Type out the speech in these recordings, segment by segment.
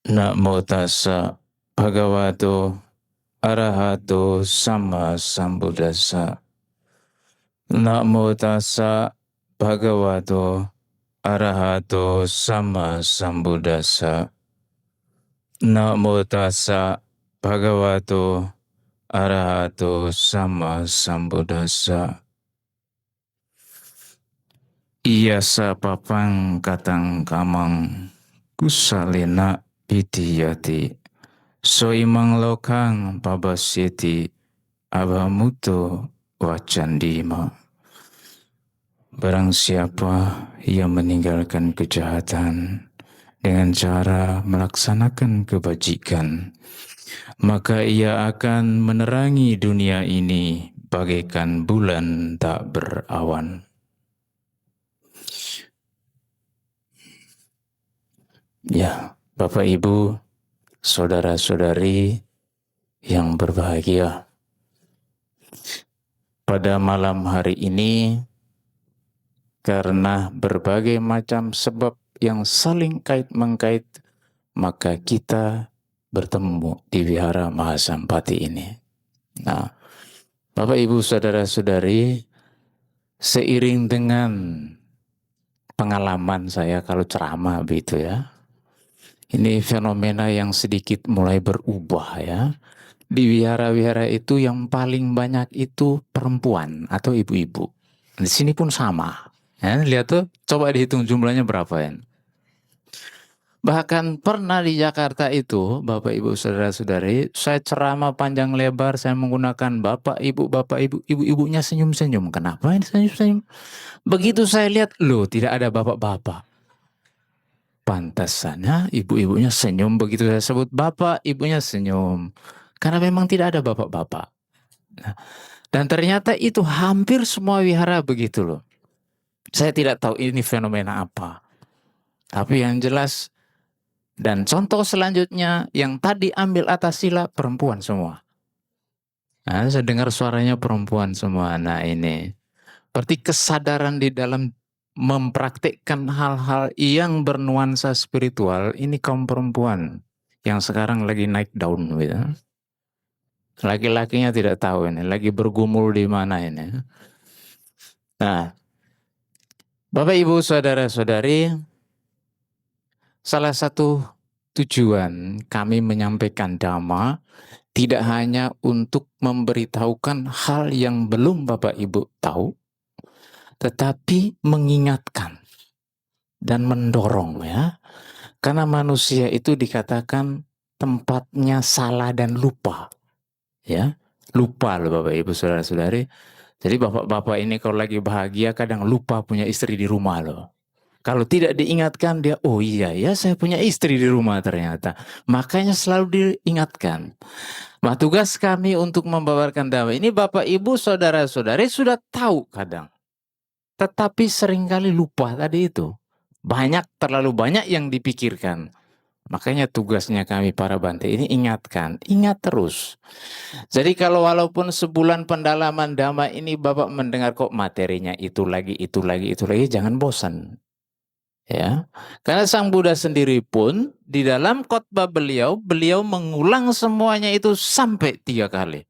Namo tassa bhagavato arahato sama sambuddhassa. Namo tassa bhagavato arahato sama sambuddhassa. Namo tassa bhagavato arahato sama sambuddhassa. Iyasa papang katang kamang kusalena pitiyati. Soimang lokang pabasyeti abamuto wacandima. Barang siapa yang meninggalkan kejahatan dengan cara melaksanakan kebajikan, maka ia akan menerangi dunia ini bagaikan bulan tak berawan. Ya, Bapak Ibu, saudara-saudari yang berbahagia, pada malam hari ini, karena berbagai macam sebab yang saling kait-mengkait, maka kita bertemu di Wihara Mahasampati ini. Nah, Bapak Ibu saudara-saudari, seiring dengan pengalaman saya kalau ceramah begitu ya, ini fenomena yang sedikit mulai berubah ya. Di wihara-wihara itu yang paling banyak itu perempuan atau ibu-ibu. Di sini pun sama. Ya, lihat tuh, coba dihitung jumlahnya berapa ya. Bahkan pernah di Jakarta itu, Bapak Ibu Saudara-saudari, saya ceramah panjang lebar, saya menggunakan Bapak Ibu, ibu-ibunya senyum-senyum. Kenapa ini senyum-senyum? Begitu saya lihat, loh tidak ada bapak-bapak. Pantasannya ibu-ibunya senyum, begitu saya sebut Bapak, ibunya senyum. Karena memang tidak ada bapak-bapak. Nah, dan ternyata itu hampir semua wihara begitu loh. Saya tidak tahu ini fenomena apa. Tapi yang jelas, dan contoh selanjutnya yang tadi ambil atas sila perempuan semua. Nah, saya dengar suaranya perempuan semua. Nah ini, berarti kesadaran di dalam mempraktikkan hal-hal yang bernuansa spiritual, ini kaum perempuan yang sekarang lagi naik daun gitu. Laki-lakinya tidak tahu ini, lagi bergumul di mana ini. Nah, Bapak Ibu Saudara-saudari, salah satu tujuan kami menyampaikan dhamma tidak hanya untuk memberitahukan hal yang belum Bapak Ibu tahu, tetapi mengingatkan dan mendorong ya. Karena manusia itu dikatakan tempatnya salah dan lupa. Ya, lupa loh Bapak Ibu Saudara-saudari. Jadi bapak-bapak ini kalau lagi bahagia kadang lupa punya istri di rumah loh. Kalau tidak diingatkan dia, oh iya ya saya punya istri di rumah ternyata. Makanya selalu diingatkan. Nah tugas kami untuk membawakan dhamma ini Bapak Ibu Saudara-saudari sudah tahu kadang. Tetapi seringkali lupa tadi itu. Terlalu banyak yang dipikirkan. Makanya tugasnya kami para Bante ini ingatkan, ingat terus. Jadi kalau walaupun sebulan pendalaman dhamma ini Bapak mendengar kok materinya itu lagi, jangan bosan. Ya, karena Sang Buddha sendiri pun di dalam khotbah beliau mengulang semuanya itu sampai 3 kali.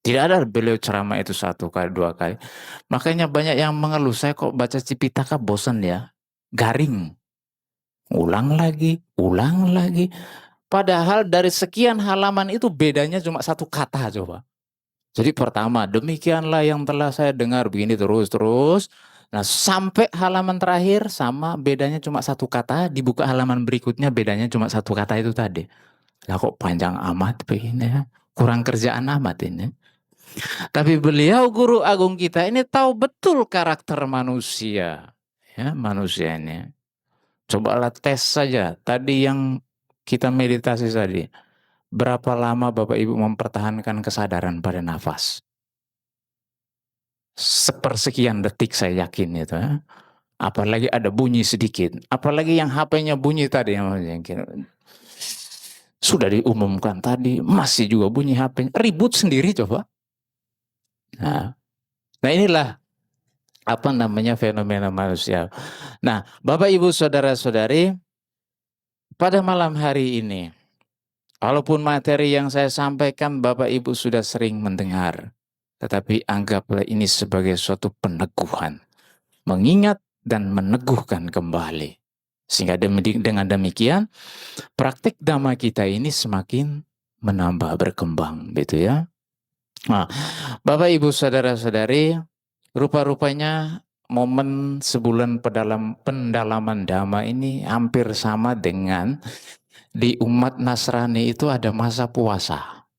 Tidak ada beliau ceramah itu 1 kali, 2 kali. Makanya banyak yang mengeluh, saya kok baca Cipitaka bosan ya, garing. Ulang lagi, ulang lagi. Padahal dari sekian halaman itu bedanya cuma 1 kata coba. Jadi pertama, demikianlah yang telah saya dengar begini terus. Nah sampai halaman terakhir sama bedanya cuma 1 kata, dibuka halaman berikutnya bedanya cuma 1 kata itu tadi. Lah kok panjang amat begini ya, kurang kerjaan amat ini. Tapi beliau guru agung kita ini tahu betul karakter manusia. Ya, manusia ini. Cobalah tes saja, tadi yang kita meditasi tadi. Berapa lama Bapak Ibu mempertahankan kesadaran pada nafas? Sepersekian detik saya yakin itu. Ya. Apalagi ada bunyi sedikit. Apalagi yang HP-nya bunyi tadi. Sudah diumumkan tadi. Masih juga bunyi HP-nya. Ribut sendiri coba. Nah inilah apa namanya fenomena manusia. Nah Bapak Ibu Saudara-saudari. pada malam hari ini, walaupun materi yang saya sampaikan Bapak Ibu sudah sering mendengar, tetapi anggaplah ini sebagai suatu peneguhan, mengingat dan meneguhkan kembali. Sehingga dengan demikian, praktik dhamma kita ini semakin menambah berkembang, gitu ya. Nah, Bapak Ibu saudara-saudari, rupa-rupanya momen sebulan pendalaman dhamma ini hampir sama dengan di umat Nasrani itu ada masa puasa.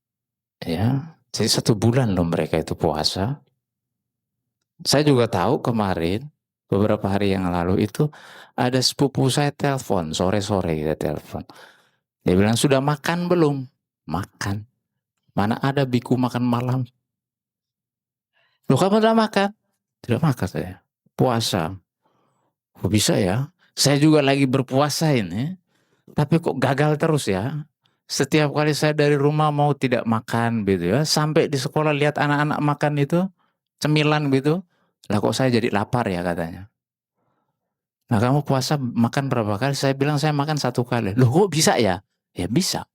Ya, jadi 1 bulan loh mereka itu puasa. Saya juga tahu kemarin beberapa hari yang lalu itu ada sepupu saya telepon sore-sore, dia telepon. Dia bilang, sudah makan belum? Makan. Mana ada biku makan malam? Loh, kamu udah makan? Tidak makan saya. Puasa. Kok bisa ya? Saya juga lagi berpuasa ini. Tapi kok gagal terus ya? Setiap kali saya dari rumah mau tidak makan gitu ya. Sampai di sekolah lihat anak-anak makan itu. Cemilan gitu. Lah kok saya jadi lapar ya katanya. Nah, kamu puasa makan berapa kali? Saya bilang saya makan 1 kali. Loh, kok bisa ya? Ya bisa.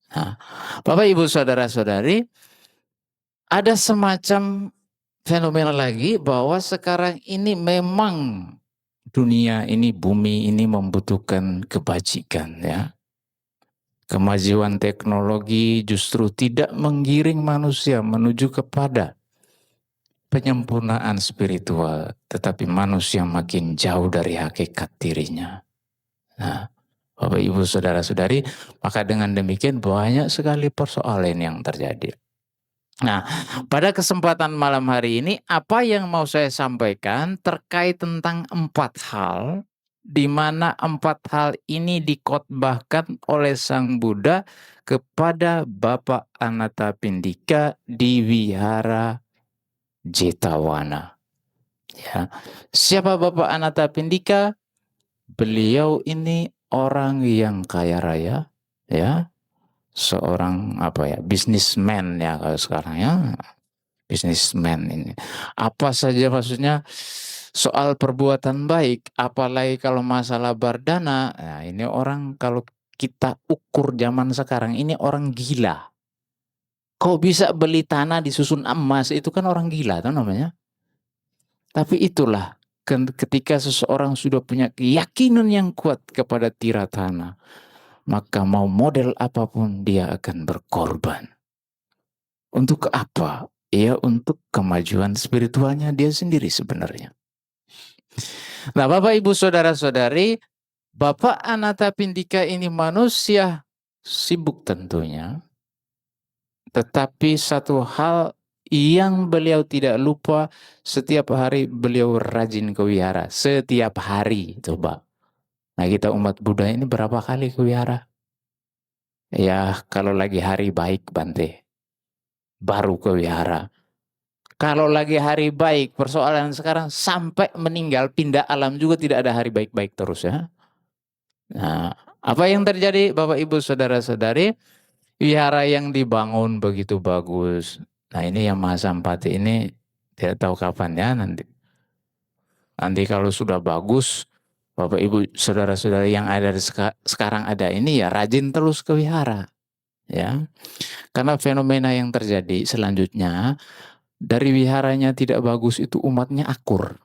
Nah, Bapak Ibu saudara-saudari, ada semacam fenomena lagi bahwa sekarang ini memang dunia ini, bumi ini membutuhkan kebajikan ya. Kemajuan teknologi justru tidak menggiring manusia menuju kepada penyempurnaan spiritual, tetapi manusia makin jauh dari hakikat dirinya. Nah, Bapak Ibu saudara-saudari, maka dengan demikian banyak sekali persoalan yang terjadi. Nah, pada kesempatan malam hari ini, apa yang mau saya sampaikan terkait tentang 4 hal, di mana 4 hal ini dikhotbahkan oleh Sang Buddha kepada Bapak Anathapindika di Wihara Jetavana. Ya. Siapa Bapak Anathapindika? Beliau ini orang yang kaya raya, ya. Seorang bisnismen ya kalau sekarang ya, bisnismen ini. Apa saja maksudnya soal perbuatan baik, apalagi kalau masalah bardana, nah ini orang kalau kita ukur zaman sekarang ini orang gila. Kok bisa beli tanah disusun emas, itu kan orang gila tuh namanya. Tapi itulah ketika seseorang sudah punya keyakinan yang kuat kepada tiratana, maka mau model apapun dia akan berkorban. Untuk apa? Ya untuk kemajuan spiritualnya dia sendiri sebenarnya. Nah, Bapak Ibu saudara-saudari, Bapak Anathapindika ini manusia sibuk tentunya, tetapi satu hal yang beliau tidak lupa, setiap hari beliau rajin ke wihara. Setiap hari, coba. Nah, kita umat Buddha ini berapa kali ke wihara? Ya, kalau lagi hari baik, Bante, baru ke wihara. Kalau lagi hari baik, persoalan sekarang sampai meninggal, pindah alam juga tidak ada hari baik-baik terus ya. Nah, apa yang terjadi Bapak Ibu Saudara-saudari? Wihara yang dibangun begitu bagus. Nah, ini yang Mahasampati ini tidak tahu kapan ya nanti. Nanti kalau sudah bagus, Bapak Ibu Saudara-saudari yang ada sekarang ada ini ya rajin terus ke wihara. Ya. Karena fenomena yang terjadi selanjutnya, dari wiharanya tidak bagus itu umatnya akur.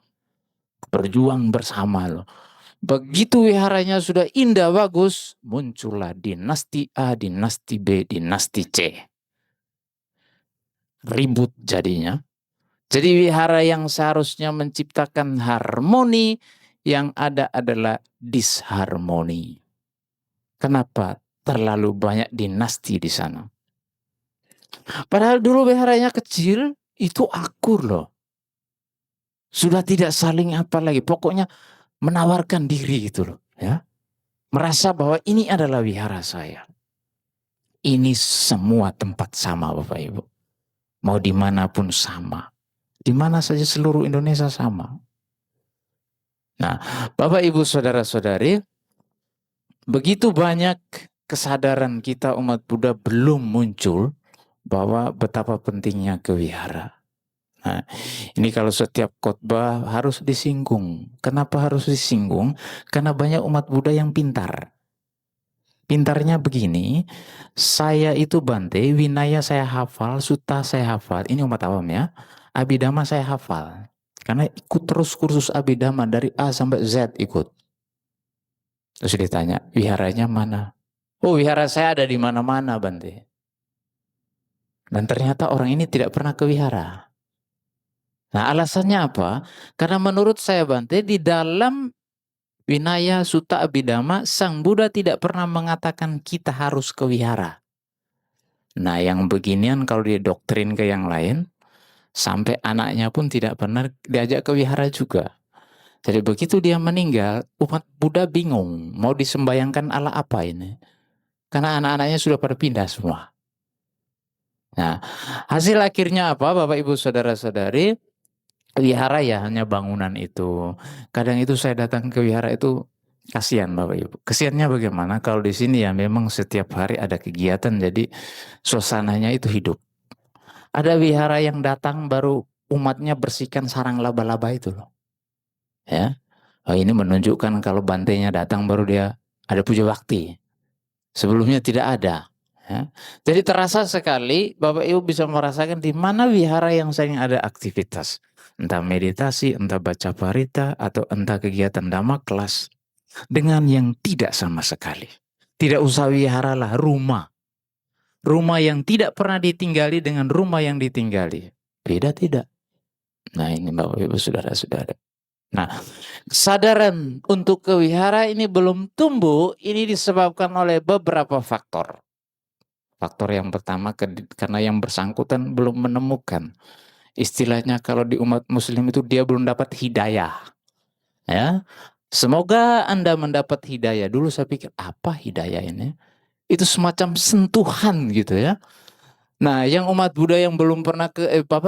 Berjuang bersama loh. Begitu wiharanya sudah indah bagus, muncullah dinasti A, dinasti B, dinasti C. Ribut jadinya. Jadi wihara yang seharusnya menciptakan harmoni, yang ada adalah disharmoni. Kenapa? Terlalu banyak dinasti di sana. Padahal dulu wiharanya kecil, itu akur loh. Sudah tidak saling apa lagi, pokoknya menawarkan diri gitu loh. Ya. Merasa bahwa ini adalah wihara saya. Ini semua tempat sama Bapak Ibu. Mau dimanapun sama. Di mana saja seluruh Indonesia sama. Nah, Bapak Ibu Saudara-saudari, begitu banyak kesadaran kita umat Buddha belum muncul bahwa betapa pentingnya ke wihara. Nah, ini kalau setiap khotbah harus disinggung. Kenapa harus disinggung? Karena banyak umat Buddha yang pintar. Pintarnya begini, saya itu Bante, Winaya saya hafal, Sutta saya hafal, ini umat awam ya, Abhidhamma saya hafal. Karena ikut terus kursus Abhidhamma dari A sampai Z ikut. Terus ditanya, wiharanya mana? Oh, wihara saya ada di mana-mana Bante. Dan ternyata orang ini tidak pernah ke wihara. Nah, alasannya apa? Karena menurut saya Bante, di dalam Winaya Sutta Abhidhamma, Sang Buddha tidak pernah mengatakan kita harus ke wihara. Nah, yang beginian kalau didoktrin ke yang lain, sampai anaknya pun tidak pernah diajak ke wihara juga. Jadi begitu dia meninggal, umat Buddha bingung, mau disembayangkan ala apa ini? Karena anak-anaknya sudah pada pindah semua. Nah, hasil akhirnya apa Bapak Ibu Saudara-saudari? Wihara ya hanya bangunan itu. Kadang itu saya datang ke wihara itu kasihan Bapak Ibu. Kasihannya bagaimana? Kalau di sini ya memang setiap hari ada kegiatan jadi suasananya itu hidup. Ada wihara yang datang baru umatnya bersihkan sarang laba-laba itu loh. Ya. Oh, ini menunjukkan kalau bantainya datang baru dia ada puja bakti. Sebelumnya tidak ada. Ya. Jadi terasa sekali Bapak Ibu bisa merasakan di mana wihara yang sering ada aktivitas. Entah meditasi, entah baca parita, atau entah kegiatan dhamma kelas. Dengan yang tidak sama sekali. Tidak usah wihara lah, rumah. Rumah yang tidak pernah ditinggali dengan rumah yang ditinggali. Beda tidak? Nah ini Bapak Ibu Saudara-saudara. Nah, kesadaran untuk ke wihara ini belum tumbuh, ini disebabkan oleh beberapa faktor. Faktor yang pertama karena yang bersangkutan belum menemukan. Istilahnya kalau di umat muslim itu dia belum dapat hidayah. Ya. Semoga Anda mendapat hidayah. Dulu saya pikir apa hidayah ini? Itu semacam sentuhan gitu ya. Nah, yang umat Buddha yang belum pernah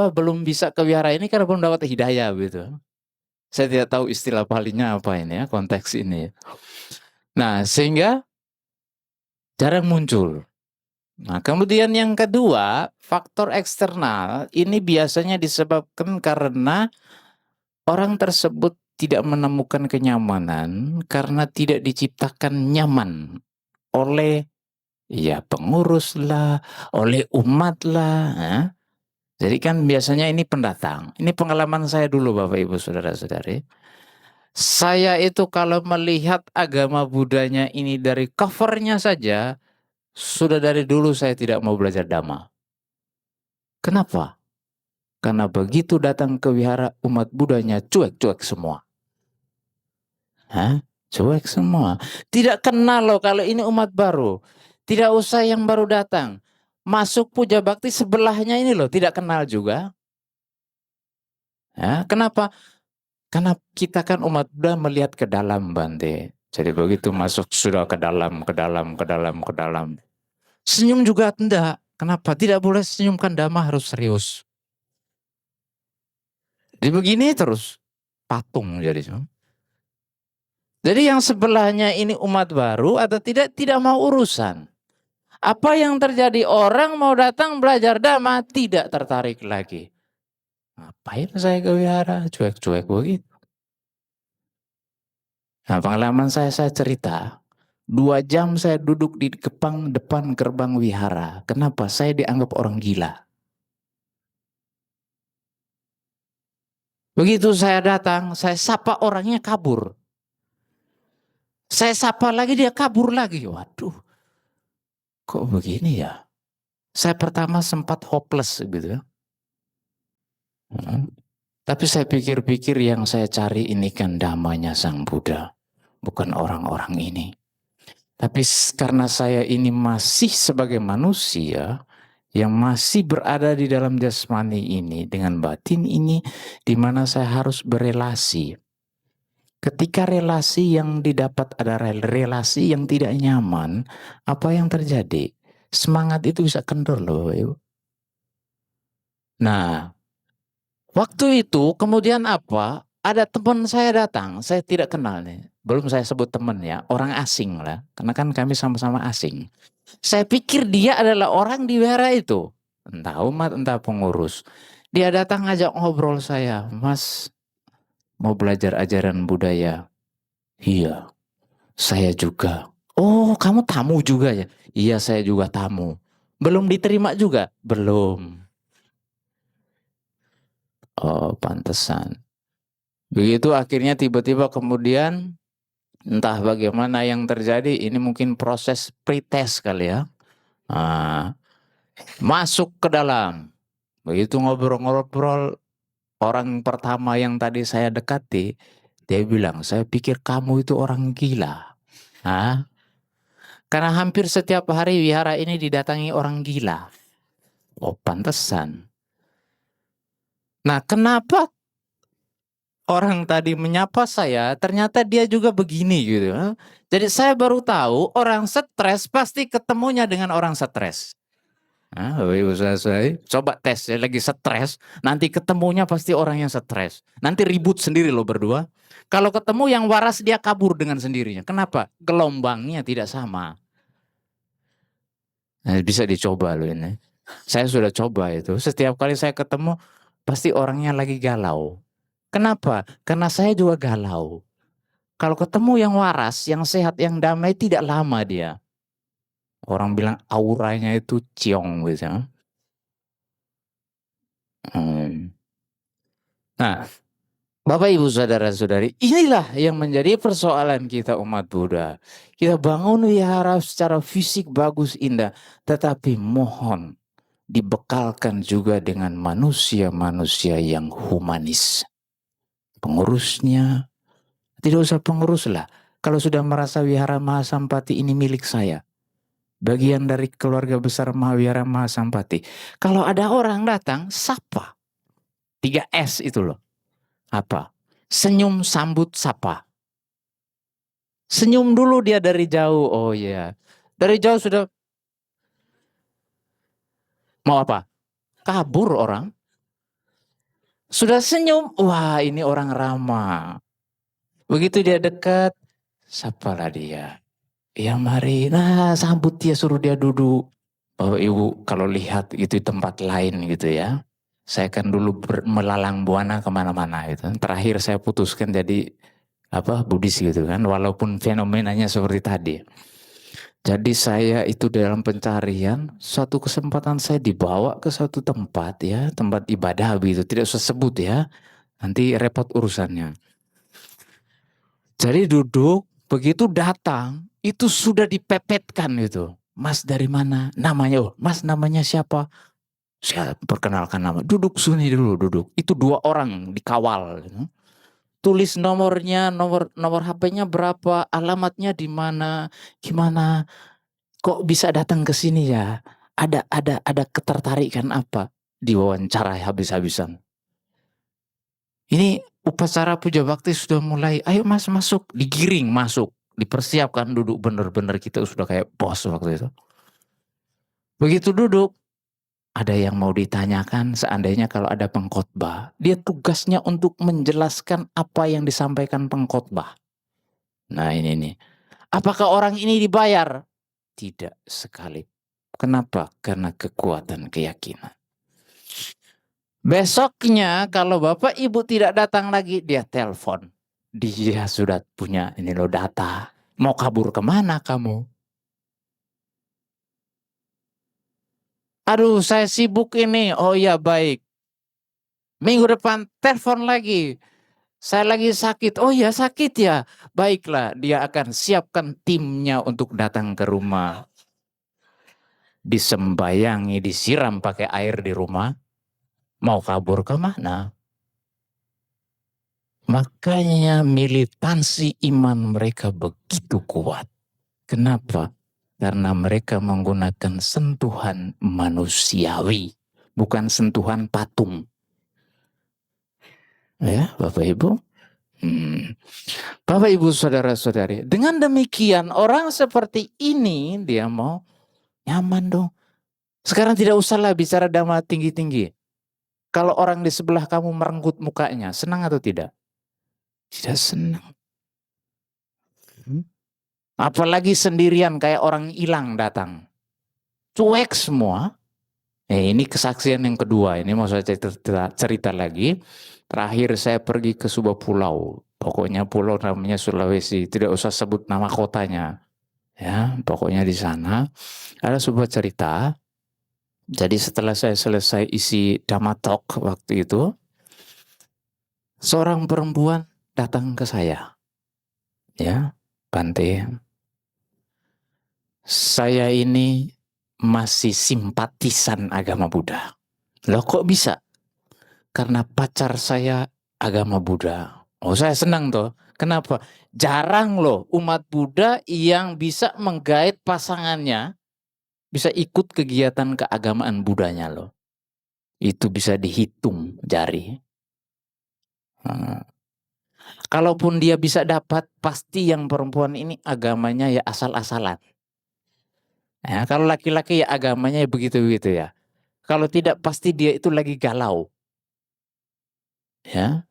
belum bisa ke wihara ini karena belum dapat hidayah gitu. Saya tidak tahu istilah palingnya apa ini ya, konteks ini. Nah, sehingga jarang muncul. Nah, kemudian yang kedua, faktor eksternal ini biasanya disebabkan karena orang tersebut tidak menemukan kenyamanan karena tidak diciptakan nyaman oleh ya pengurus lah, oleh umat lah. Ya. Jadi kan biasanya ini pendatang. Ini pengalaman saya dulu Bapak Ibu Saudara-saudari. Saya itu kalau melihat agama Buddhanya ini dari covernya saja, sudah dari dulu saya tidak mau belajar Dhamma. Kenapa? Karena begitu datang ke wihara umat Buddhanya cuek-cuek semua. Hah? Cuek semua. Tidak kenal loh kalau ini umat baru. Tidak usah yang baru datang. Masuk puja bakti sebelahnya ini loh, tidak kenal juga. Ya, kenapa? Karena kita kan umat Buddha melihat ke dalam Bante. Jadi begitu masuk sudah ke dalam, ke dalam, ke dalam, ke dalam. Senyum juga tidak. Kenapa? Tidak boleh senyumkan Dhamma harus serius. Jadi begini terus. Patung jadi. Jadi yang sebelahnya ini umat baru atau tidak mau urusan. Apa yang terjadi? Orang mau datang belajar Dhamma tidak tertarik lagi. Ngapain saya ke wihara? Cuek-cuek begitu. Nah pengalaman saya cerita. 2 jam saya duduk di depan gerbang wihara. Kenapa? Saya dianggap orang gila. Begitu saya datang, saya sapa orangnya kabur. Saya sapa lagi dia kabur lagi. Waduh, kok begini ya? Saya pertama sempat hopeless gitu ya. Tapi saya pikir-pikir yang saya cari ini kan damanya Sang Buddha. Bukan orang-orang ini. Tapi karena saya ini masih sebagai manusia yang masih berada di dalam jasmani ini dengan batin ini di mana saya harus berelasi. Ketika relasi yang didapat adalah relasi yang tidak nyaman, apa yang terjadi? Semangat itu bisa kendor loh. Nah, waktu itu kemudian apa? Ada teman saya datang, saya tidak kenal nih. Belum saya sebut teman ya, orang asing lah. Karena kan kami sama-sama asing. Saya pikir dia adalah orang di wihara itu. Entah umat, entah pengurus. Dia datang ngajak ngobrol saya. Mas, mau belajar ajaran budaya? Iya, saya juga. Oh, kamu tamu juga ya? Iya, saya juga tamu. Belum diterima juga? Belum. Oh, pantesan. Begitu akhirnya tiba-tiba kemudian entah bagaimana yang terjadi, ini mungkin proses pretest kali ya. Ah, masuk ke dalam. Begitu ngobrol-ngobrol, orang pertama yang tadi saya dekati, dia bilang, saya pikir kamu itu orang gila. Hah? Karena hampir setiap hari wihara ini didatangi orang gila. Oh, pantesan. Nah, kenapa orang tadi menyapa saya, ternyata dia juga begini gitu. Jadi saya baru tahu orang stres pasti ketemunya dengan orang stres. Ah, saya coba tes, saya lagi stres, nanti ketemunya pasti orang yang stres. Nanti ribut sendiri loh berdua. Kalau ketemu yang waras dia kabur dengan sendirinya. Kenapa? Gelombangnya tidak sama. Nah, bisa dicoba loh ini. Saya sudah coba itu. Setiap kali saya ketemu pasti orangnya lagi galau. Kenapa? Karena saya juga galau. Kalau ketemu yang waras, yang sehat, yang damai tidak lama dia. Orang bilang auranya itu ciong gitu. Hmm. Nah, Bapak Ibu Saudara-saudari, inilah yang menjadi persoalan kita umat Buddha. Kita bangun wihara secara fisik bagus indah, tetapi mohon dibekalkan juga dengan manusia-manusia yang humanis. Pengurusnya, tidak usah pengurus lah. Kalau sudah merasa wihara Mahasampati ini milik saya, bagian dari keluarga besar Mahawihara Mahasampati. Kalau ada orang datang, sapa. 3S itu loh. Apa? Senyum, sambut, sapa. Senyum dulu dia dari jauh. Oh iya. Dari jauh sudah mau apa? Kabur orang. Sudah senyum. Wah, ini orang ramah. Begitu dia dekat, sapalah dia. Ya mari. Nah, sambut dia, suruh dia duduk. Bapak Ibu kalau lihat itu tempat lain gitu ya. Saya kan dulu melalang buana kemana-mana gitu. Terakhir saya putuskan jadi Buddhis gitu kan. Walaupun fenomenanya seperti tadi. Jadi saya itu dalam pencarian, suatu kesempatan saya dibawa ke suatu tempat ya, tempat ibadah begitu, tidak usah sebut ya, nanti repot urusannya. Jadi duduk, begitu datang, itu sudah dipepetkan itu. Mas dari mana? Namanya, oh, Mas namanya siapa? Saya perkenalkan nama. Duduk sini dulu, duduk. Itu 2 orang dikawal. Gitu. Tulis nomornya, nomor HP-nya berapa, alamatnya di mana, gimana. Kok bisa datang ke sini ya? Ada ketertarikan apa? Diwawancara habis-habisan. Ini upacara puja bakti sudah mulai. Ayo Mas masuk, digiring masuk, dipersiapkan duduk bener-bener kita sudah kayak bos waktu itu. Begitu duduk, ada yang mau ditanyakan seandainya kalau ada pengkhotbah. Dia tugasnya untuk menjelaskan apa yang disampaikan pengkhotbah. Nah ini nih. Apakah orang ini dibayar? Tidak sekali. Kenapa? Karena kekuatan keyakinan. Besoknya kalau Bapak Ibu tidak datang lagi, dia telepon. Dia sudah punya ini loh data. Mau kabur kemana kamu? Aduh saya sibuk ini. Oh ya baik. Minggu depan telepon lagi. Saya lagi sakit. Oh ya sakit ya. Baiklah, dia akan siapkan timnya untuk datang ke rumah. Disembayangi, disiram pakai air di rumah. Mau kabur kemana? Makanya militansi iman mereka begitu kuat. Kenapa? Karena mereka menggunakan sentuhan manusiawi, bukan sentuhan patung. Ya, Bapak Ibu. Bapak Ibu saudara-saudari, dengan demikian orang seperti ini dia mau nyaman dong. Sekarang tidak usahlah bicara dhamma tinggi-tinggi. Kalau orang di sebelah kamu merenggut mukanya, senang atau tidak? Tidak senang. Apalagi sendirian kayak orang hilang datang. Cuek semua. Ini kesaksian yang kedua. Ini mau saya cerita lagi. Terakhir saya pergi ke sebuah pulau. Pokoknya pulau namanya Sulawesi. Tidak usah sebut nama kotanya. Ya, pokoknya di sana ada sebuah cerita. Jadi setelah saya selesai isi Dhammatalk waktu itu, seorang perempuan datang ke saya. Ya, Bante, saya ini masih simpatisan agama Buddha. Loh kok bisa? Karena pacar saya agama Buddha. Oh, saya senang tuh. Kenapa? Jarang loh umat Buddha yang bisa menggait pasangannya, bisa ikut kegiatan keagamaan Buddhanya loh. Itu bisa dihitung jari. Kalaupun dia bisa dapat, pasti yang perempuan ini agamanya ya asal-asalan. Ya, kalau laki-laki ya agamanya ya begitu-begitu ya. Kalau tidak, pasti dia itu lagi galau. Ya.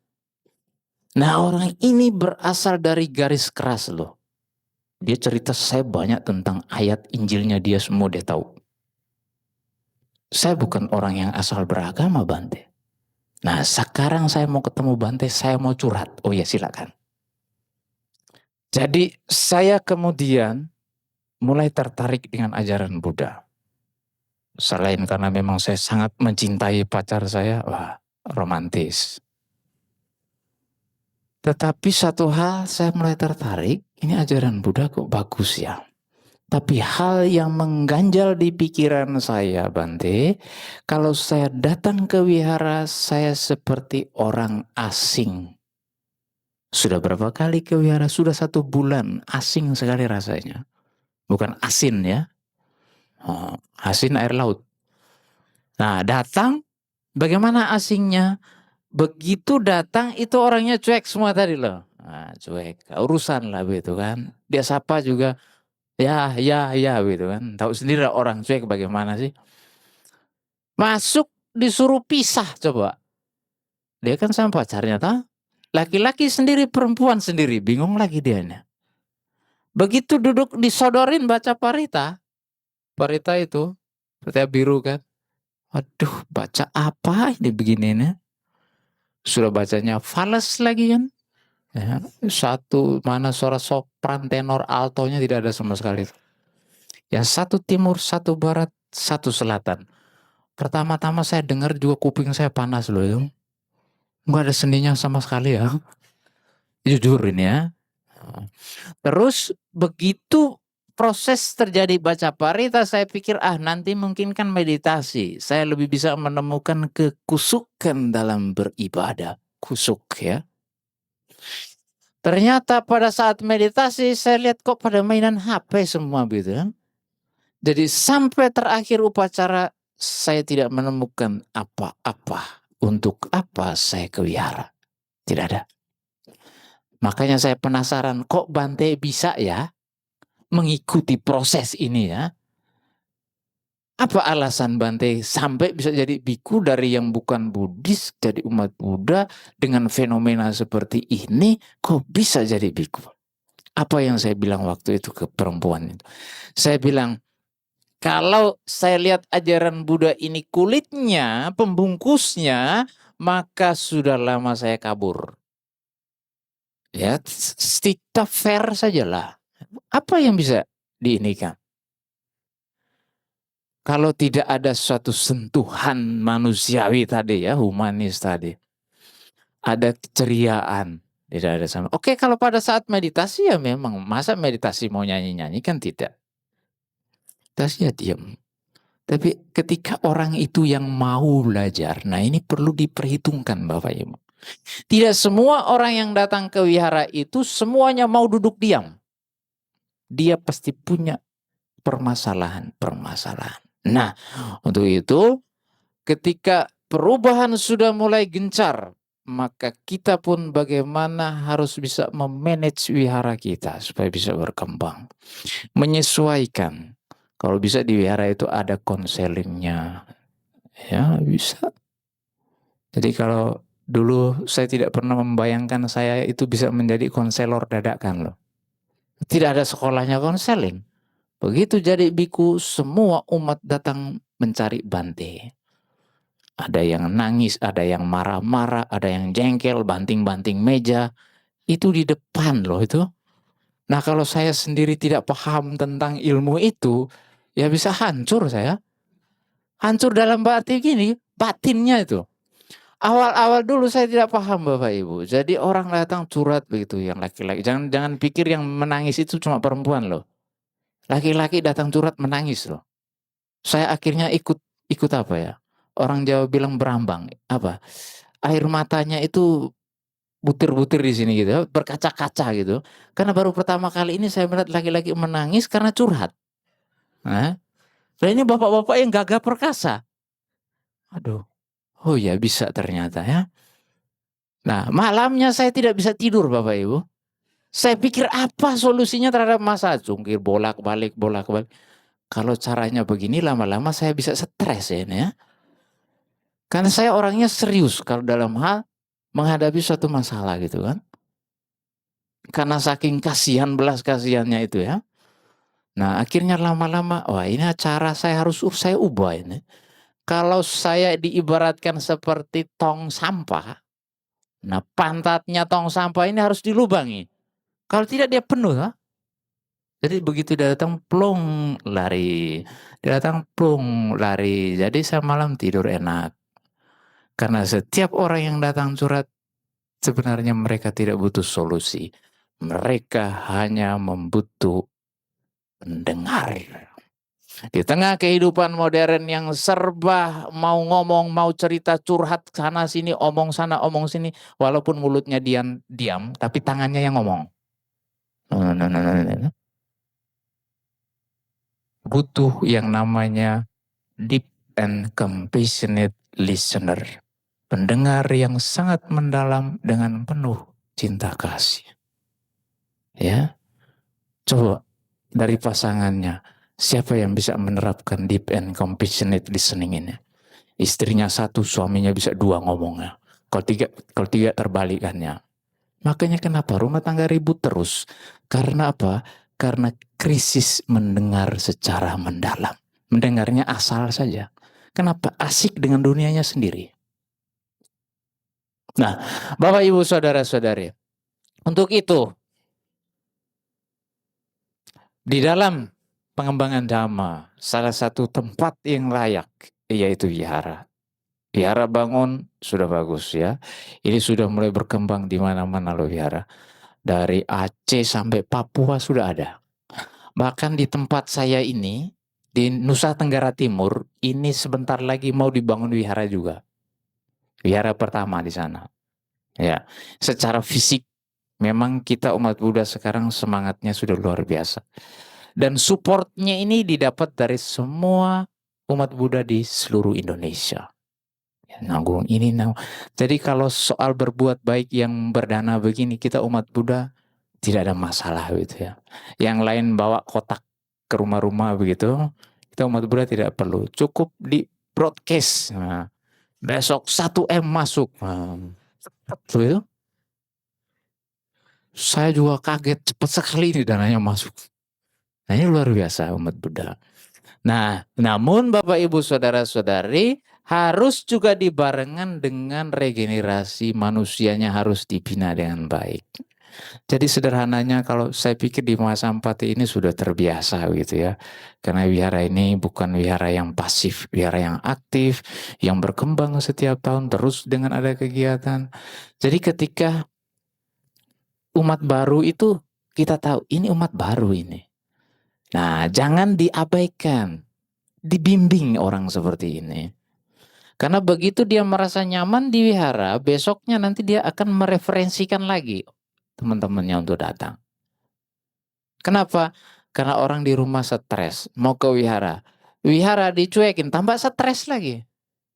Nah, orang ini berasal dari garis keras loh. Dia cerita saya banyak tentang ayat Injilnya, dia semua dia tahu. Saya bukan orang yang asal beragama, Bante. Nah, sekarang saya mau ketemu Bante, saya mau curhat. Oh ya, silakan. Jadi saya kemudian mulai tertarik dengan ajaran Buddha. Selain karena memang saya sangat mencintai pacar saya, wah, romantis. Tetapi satu hal saya mulai tertarik, ini ajaran Buddha kok bagus ya. Tapi hal yang mengganjal di pikiran saya, Bante, kalau saya datang ke wihara, saya seperti orang asing. Sudah berapa kali ke wihara? Sudah 1 bulan, asing sekali rasanya. Bukan asin ya, asin air laut. Nah, datang, bagaimana asingnya? Begitu datang, itu orangnya cuek semua tadi loh. Nah, cuek, urusan lah gitu kan. Dia sapa juga, ya, gitu kan. Tahu sendiri lah orang cuek bagaimana sih. Masuk disuruh pisah coba. Dia kan sama pacarnya tah. Laki-laki sendiri, perempuan sendiri. Bingung lagi dia. Begitu duduk disodorin baca parita. Parita itu, setiap biru kan. Aduh, baca apa ini begininya? Sudah bacanya fals lagi kan. Ya, satu mana suara sopran, tenor, altonya tidak ada sama sekali. Ya, satu timur, satu barat, satu selatan. Pertama-tama saya dengar juga kuping saya panas loh itu. Nggak ada seninya sama sekali ya. Jujur ini ya. Terus begitu proses terjadi baca parita, saya pikir nanti mungkin kan meditasi. Saya lebih bisa menemukan kekusukan dalam beribadah. Kusuk ya. Ternyata pada saat meditasi saya lihat kok pada mainan HP semua gitu kan. Jadi sampai terakhir upacara saya tidak menemukan apa-apa. Untuk apa saya ke wihara? Tidak ada. Makanya saya penasaran kok Bante bisa ya mengikuti proses ini ya. Apa alasan Bante sampai bisa jadi biku dari yang bukan Buddhis jadi umat Buddha dengan fenomena seperti ini kok bisa jadi biku? Apa yang saya bilang waktu itu ke perempuan itu? Saya bilang, kalau saya lihat ajaran Buddha ini kulitnya, pembungkusnya, maka sudah lama saya kabur. Ya, kita fair sajalah. Apa yang bisa diinikan? Kalau tidak ada suatu sentuhan manusiawi tadi ya, humanis tadi. Ada keceriaan. Tidak ada sama. Oke, kalau pada saat meditasi ya memang. Masa meditasi mau nyanyi-nyanyi kan tidak. Meditasi ya diam. Tapi ketika orang itu yang mau belajar, nah ini perlu diperhitungkan Bapak Ibu. Tidak semua orang yang datang ke wihara itu semuanya mau duduk diam. Dia pasti punya permasalahan-permasalahan. Nah, untuk itu ketika perubahan sudah mulai gencar, maka kita pun bagaimana harus bisa memanage wihara kita supaya bisa berkembang. Menyesuaikan. Kalau bisa di wihara itu ada konselingnya. Ya, bisa. Jadi kalau dulu saya tidak pernah membayangkan saya itu bisa menjadi konselor dadakan loh. Tidak ada sekolahnya konseling. Begitu jadi biku, semua umat datang mencari Bante. Ada yang nangis, ada yang marah-marah, ada yang jengkel, banting-banting meja. Itu di depan loh itu. Nah kalau saya sendiri tidak paham tentang ilmu itu, ya bisa hancur saya. Hancur dalam arti gini, batinnya itu. Awal-awal dulu saya tidak paham Bapak Ibu. Jadi orang datang curhat begitu yang laki-laki. Jangan jangan pikir yang menangis itu cuma perempuan loh. Laki-laki datang curhat menangis loh. Saya akhirnya ikut ikut apa ya? Orang Jawa bilang berambang. Apa? Air matanya itu butir-butir di sini gitu, ya, berkaca-kaca gitu. Karena baru pertama kali ini saya melihat laki-laki menangis karena curhat. Nah, dan ini bapak-bapak yang gagah perkasa. Aduh, oh ya bisa ternyata ya. Nah, malamnya saya tidak bisa tidur Bapak Ibu. Saya pikir apa solusinya terhadap masalah jungkir bolak-balik bolak-balik. Kalau caranya begini lama-lama saya bisa stres ya ini ya. Karena saya orangnya serius kalau dalam hal menghadapi suatu masalah gitu kan. Karena saking kasihan belas kasihannya itu ya. Nah, akhirnya lama-lama wah ini cara saya harus saya ubah ini. Kalau saya diibaratkan seperti tong sampah, nah pantatnya tong sampah ini harus dilubangi. Kalau tidak dia penuh. Ha? Jadi begitu dia datang plong lari. Dia datang plong lari. Jadi saya malam tidur enak. Karena setiap orang yang datang curhat sebenarnya mereka tidak butuh solusi. Mereka hanya membutuh pendengar. Di tengah kehidupan modern yang serba mau ngomong, mau cerita curhat sana sini, omong sini, walaupun mulutnya diam, tapi tangannya yang ngomong. Butuh yang namanya deep and compassionate listener. Pendengar yang sangat mendalam dengan penuh cinta kasih. Ya, coba dari pasangannya, siapa yang bisa menerapkan deep and compassionate listening ini? Istrinya satu, suaminya bisa dua ngomongnya. Kalau tiga terbalikannya. Makanya kenapa rumah tangga ribut terus? Karena apa? Karena krisis mendengar secara mendalam. Mendengarnya asal saja. Kenapa? Asik dengan dunianya sendiri. Nah, Bapak Ibu Saudara-saudari, untuk itu di dalam pengembangan dhamma, salah satu tempat yang layak yaitu wihara. Wihara bangun sudah bagus ya. Ini sudah mulai berkembang di mana-mana loh wihara. Dari Aceh sampai Papua sudah ada. Bahkan di tempat saya ini, di Nusa Tenggara Timur, ini sebentar lagi mau dibangun wihara juga. Wihara pertama di sana. Ya, secara fisik memang kita umat Buddha sekarang semangatnya sudah luar biasa. Dan supportnya ini didapat dari semua umat Buddha di seluruh Indonesia. Ya, nanggung ini, nanggung. Jadi kalau soal berbuat baik yang berdana begini, kita umat Buddha tidak ada masalah gitu ya. Yang lain bawa kotak ke rumah-rumah begitu, kita umat Buddha tidak perlu. Cukup di broadcast. Nah, besok 1 M masuk. Nah, itu saya juga kaget cepat sekali ini dananya masuk. Nah ini luar biasa umat Buddha. Nah, namun Bapak Ibu Saudara-saudari harus juga dibarengan dengan regenerasi manusianya harus dibina dengan baik. Jadi sederhananya kalau saya pikir di Mahasampati ini sudah terbiasa gitu ya. Karena wihara ini bukan wihara yang pasif, wihara yang aktif, yang berkembang setiap tahun terus dengan ada kegiatan. Jadi ketika umat baru itu kita tahu ini umat baru ini. Nah, jangan diabaikan, dibimbing orang seperti ini. Karena begitu dia merasa nyaman di wihara, besoknya nanti dia akan mereferensikan lagi teman-temannya untuk datang. Kenapa? Karena orang di rumah stres, mau ke wihara. Wihara dicuekin, tambah stres lagi.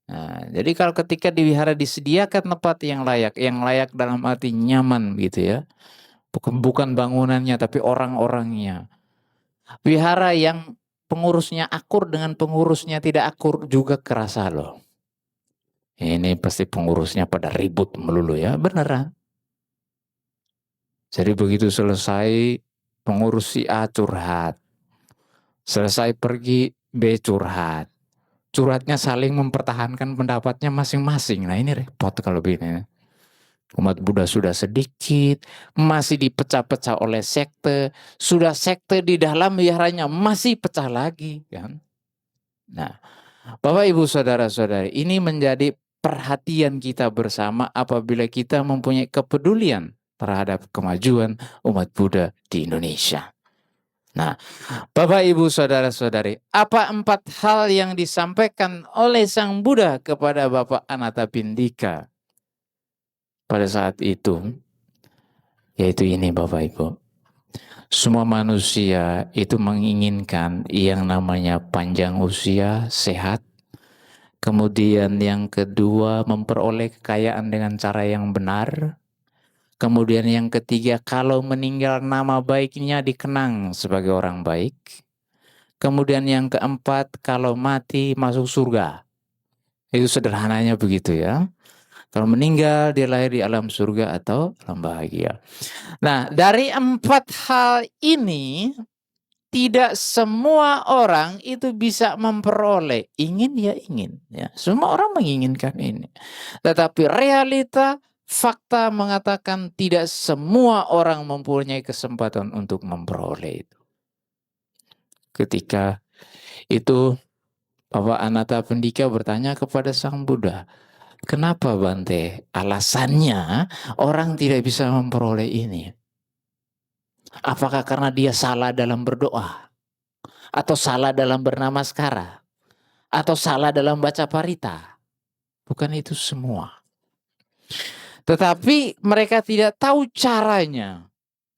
Nah, jadi kalau ketika di wihara disediakan tempat yang layak dalam arti nyaman gitu ya. Bukan bangunannya tapi orang-orangnya. Wihara yang pengurusnya akur dengan pengurusnya tidak akur juga kerasa loh. Ini pasti pengurusnya pada ribut melulu ya, beneran. Jadi begitu selesai pengurus si A curhat. Selesai pergi B curhat. Curhatnya saling mempertahankan pendapatnya masing-masing. Nah ini repot kalau begini. Umat Buddha sudah sedikit, masih dipecah-pecah oleh sekte, sudah sekte di dalam wiharanya masih pecah lagi, kan? Nah, Bapak Ibu Saudara-saudari, ini menjadi perhatian kita bersama apabila kita mempunyai kepedulian terhadap kemajuan umat Buddha di Indonesia. Nah, Bapak Ibu Saudara-saudari, apa 4 hal yang disampaikan oleh Sang Buddha kepada Bapak Anathapindika pada saat itu? Yaitu ini Bapak Ibu. Semua manusia itu menginginkan yang namanya panjang usia, sehat. Kemudian yang kedua, memperoleh kekayaan dengan cara yang benar. Kemudian yang ketiga, kalau meninggal nama baiknya dikenang sebagai orang baik. Kemudian yang keempat, kalau mati masuk surga. Itu sederhananya begitu ya. Kalau meninggal dia lahir di alam surga atau alam bahagia. Nah, dari 4 hal ini tidak semua orang itu bisa memperoleh. Ingin ya ingin. Ya. Semua orang menginginkan ini. Tetapi realita, fakta mengatakan tidak semua orang mempunyai kesempatan untuk memperoleh itu. Ketika itu Bapak Anathapindika bertanya kepada Sang Buddha, kenapa Bante? Alasannya orang tidak bisa memperoleh ini. Apakah karena dia salah dalam berdoa? Atau salah dalam bernamaskara? Atau salah dalam baca parita? Bukan itu semua. Tetapi mereka tidak tahu caranya.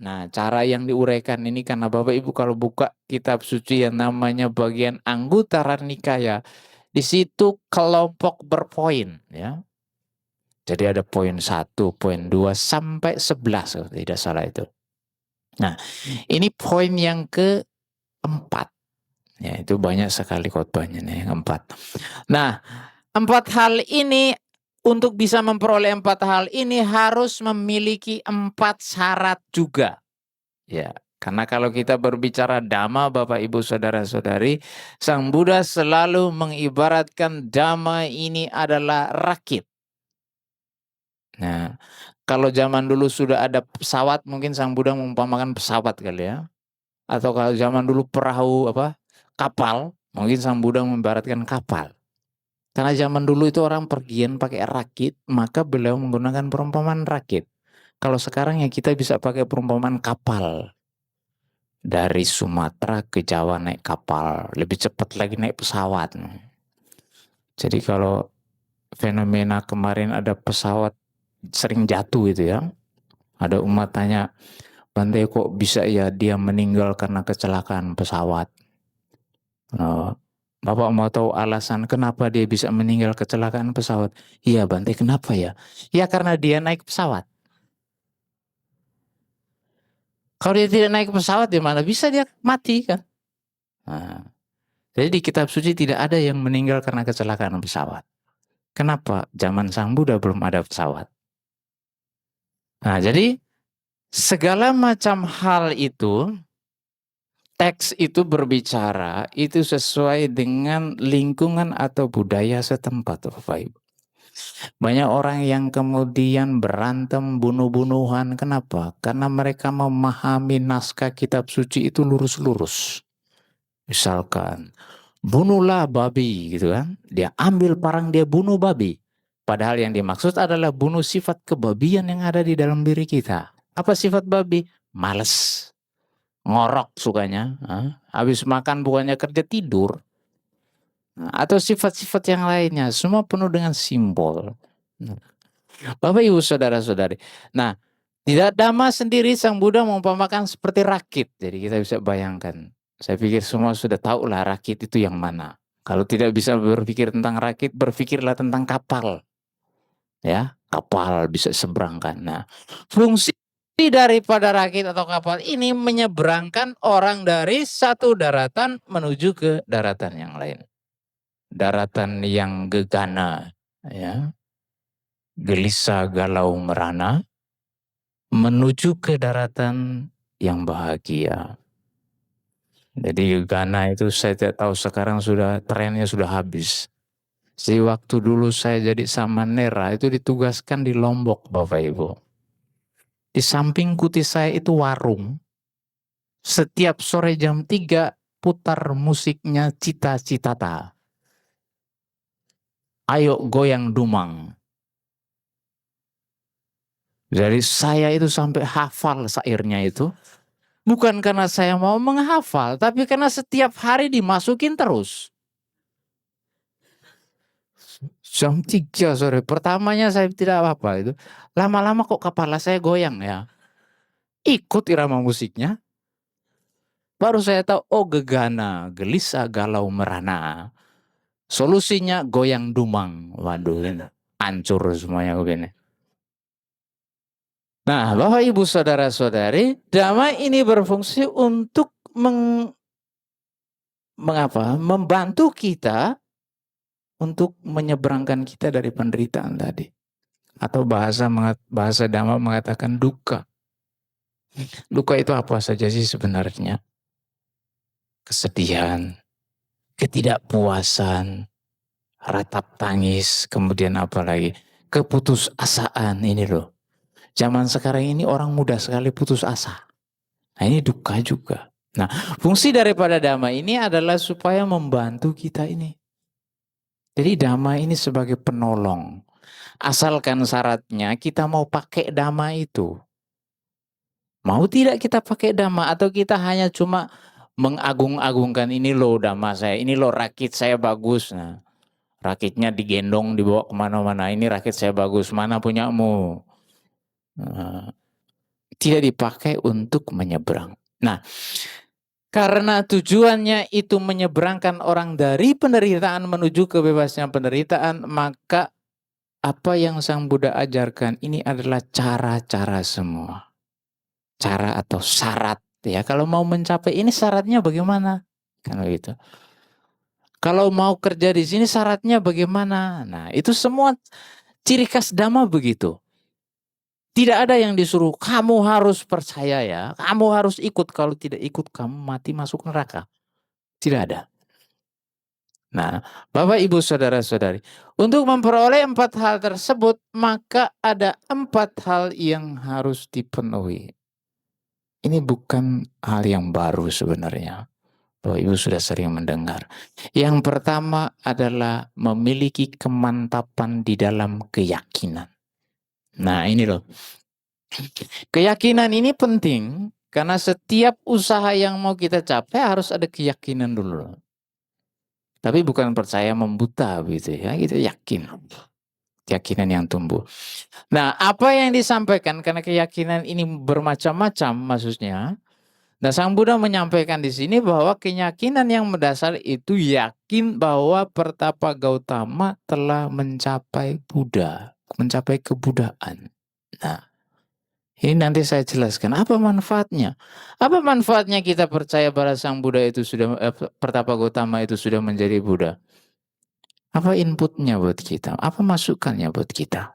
Nah, cara yang diuraikan ini karena Bapak Ibu kalau buka kitab suci yang namanya bagian Anggutara Nikaya, di situ kelompok berpoin ya. Jadi ada poin 1, poin 2 sampai 11 kalau tidak salah itu. Nah, ini poin yang keempat. Ya, itu banyak sekali khotbahnya nih, yang keempat. Nah, 4 hal ini untuk bisa memperoleh 4 hal ini harus memiliki 4 syarat juga. Ya, karena kalau kita berbicara dhamma Bapak Ibu Saudara-saudari, Sang Buddha selalu mengibaratkan dhamma ini adalah rakit. Nah, kalau zaman dulu sudah ada pesawat, mungkin Sang Buddha mengumpamakan pesawat kali ya. Atau kalau zaman dulu perahu kapal, mungkin Sang Buddha mengibaratkan kapal. Karena zaman dulu itu orang pergian pakai rakit, maka beliau menggunakan perumpamaan rakit. Kalau sekarang ya kita bisa pakai perumpamaan kapal. Dari Sumatera ke Jawa naik kapal, lebih cepat lagi naik pesawat. Jadi kalau fenomena kemarin ada pesawat sering jatuh itu ya, ada umat tanya, Bante kok bisa ya dia meninggal karena kecelakaan pesawat? Bapak mau tahu alasan kenapa dia bisa meninggal kecelakaan pesawat? Iya Bante, kenapa ya? Ya karena dia naik pesawat. Kalau dia tidak naik pesawat, di mana bisa dia mati kan? Nah, jadi di kitab suci tidak ada yang meninggal karena kecelakaan pesawat. Kenapa? Zaman Sang Buddha belum ada pesawat. Nah, jadi segala macam hal itu, teks itu berbicara, itu sesuai dengan lingkungan atau budaya setempat, Bapak Ibu. Banyak orang yang kemudian berantem, bunuh-bunuhan. Kenapa? Karena mereka memahami naskah kitab suci itu lurus-lurus. Misalkan, bunuhlah babi gitu kan. Dia ambil parang, dia bunuh babi. Padahal yang dimaksud adalah bunuh sifat kebabian yang ada di dalam diri kita. Apa sifat babi? Males. Ngorok sukanya. Habis makan bukannya kerja, tidur. Atau sifat-sifat yang lainnya. Semua penuh dengan simbol. Bapak Ibu Saudara-saudari. Nah, tidak dhamma sendiri Sang Buddha mengumpamakan seperti rakit. Jadi kita bisa bayangkan. Saya pikir semua sudah tahu lah rakit itu yang mana. Kalau tidak bisa berpikir tentang rakit, berpikirlah tentang kapal. Ya, kapal bisa seberangkan. Nah, fungsi daripada rakit atau kapal ini menyeberangkan orang dari satu daratan menuju ke daratan yang lain. Daratan yang gegana, ya, gelisah, galau, merana, menuju ke daratan yang bahagia. Jadi gegana itu saya tidak tahu sekarang sudah trennya sudah habis. Si waktu dulu saya jadi samanera itu ditugaskan di Lombok, Bapak Ibu. Di samping kuti saya itu warung. Setiap sore jam 3 putar musiknya Cita Citata. Ayo goyang dumang. Jadi saya itu sampai hafal syairnya itu. Bukan karena saya mau menghafal, tapi karena setiap hari dimasukin terus. Jam 3 sore, pertamanya saya tidak apa-apa itu. Lama-lama kok kepala saya goyang ya. Ikut irama musiknya. Baru saya tahu, oh gegana, gelisah, galau, merana. Solusinya goyang dumang. Waduh, hancur semuanya begini. Nah, Bapak Ibu Saudara-saudari, damai ini berfungsi untuk membantu kita untuk menyeberangkan kita dari penderitaan tadi. Atau bahasa damai mengatakan duka. Duka itu apa saja sih sebenarnya? Kesedihan, ketidakpuasan, ratap tangis, kemudian apa lagi? Keputusasaan ini loh. Zaman sekarang ini orang mudah sekali putus asa. Nah ini duka juga. Nah fungsi daripada damai ini adalah supaya membantu kita ini. Jadi damai ini sebagai penolong. Asalkan syaratnya kita mau pakai damai itu. Mau tidak kita pakai damai atau kita hanya cuma mengagung-agungkan ini loh damai saya, ini loh rakit saya bagus. Nah, rakitnya digendong dibawa kemana-mana, ini rakit saya bagus, mana punyamu? Nah, tidak dipakai untuk menyeberang. Nah, karena tujuannya itu menyeberangkan orang dari penderitaan menuju kebebasan penderitaan, maka apa yang Sang Buddha ajarkan ini adalah cara-cara semua. Cara atau syarat ya. Kalau mau mencapai ini syaratnya bagaimana? Kan begitu. Kalau mau kerja di sini syaratnya bagaimana? Nah, itu semua ciri khas Dhamma begitu. Tidak ada yang disuruh kamu harus percaya ya, kamu harus ikut, kalau tidak ikut kamu mati masuk neraka. Tidak ada. Nah, Bapak Ibu Saudara-saudari, untuk memperoleh 4 hal tersebut, maka ada 4 hal yang harus dipenuhi. Ini bukan hal yang baru sebenarnya. Bapak Ibu sudah sering mendengar. Yang pertama adalah memiliki kemantapan di dalam keyakinan. Nah ini loh. Keyakinan ini penting karena setiap usaha yang mau kita capai harus ada keyakinan dulu. Tapi bukan percaya membuta gitu ya, gitu yakin. Keyakinan yang tumbuh. Nah, apa yang disampaikan karena keyakinan ini bermacam-macam maksudnya. Nah, Sang Buddha menyampaikan di sini bahwa keyakinan yang mendasar itu yakin bahwa Pertapa Gautama telah mencapai Buddha, mencapai kebudaan. Nah, ini nanti saya jelaskan apa manfaatnya. Apa manfaatnya kita percaya bahwa Sang Buddha itu sudah Pertapa Gautama itu sudah menjadi Buddha? Apa inputnya buat kita? Apa masukannya buat kita?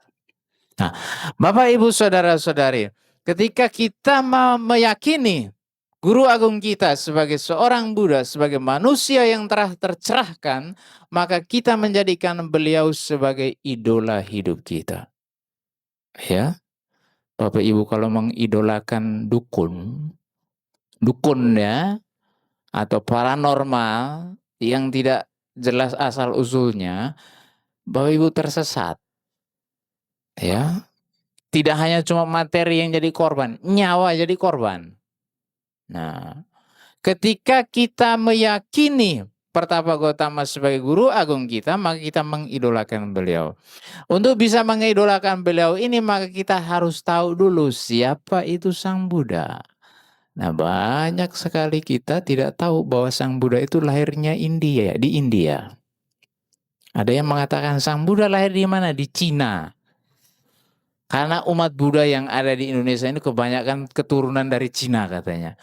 Nah, Bapak Ibu Saudara-saudari, ketika kita meyakini Guru Agung kita sebagai seorang Buddha, sebagai manusia yang telah tercerahkan, maka kita menjadikan beliau sebagai idola hidup kita. Ya, Bapak Ibu kalau mengidolakan dukun ya, atau paranormal yang tidak jelas asal usulnya, Bapak Ibu tersesat. Ya, tidak hanya cuma materi yang jadi korban, nyawa jadi korban. Nah, ketika kita meyakini Pertapa Gautama sebagai guru agung kita, maka kita mengidolakan beliau. Untuk bisa mengidolakan beliau ini, maka kita harus tahu dulu siapa itu Sang Buddha. Nah, banyak sekali kita tidak tahu bahwa Sang Buddha itu lahirnya di India. Ada yang mengatakan Sang Buddha lahir di mana? Di Cina. Karena umat Buddha yang ada di Indonesia ini kebanyakan keturunan dari Cina katanya.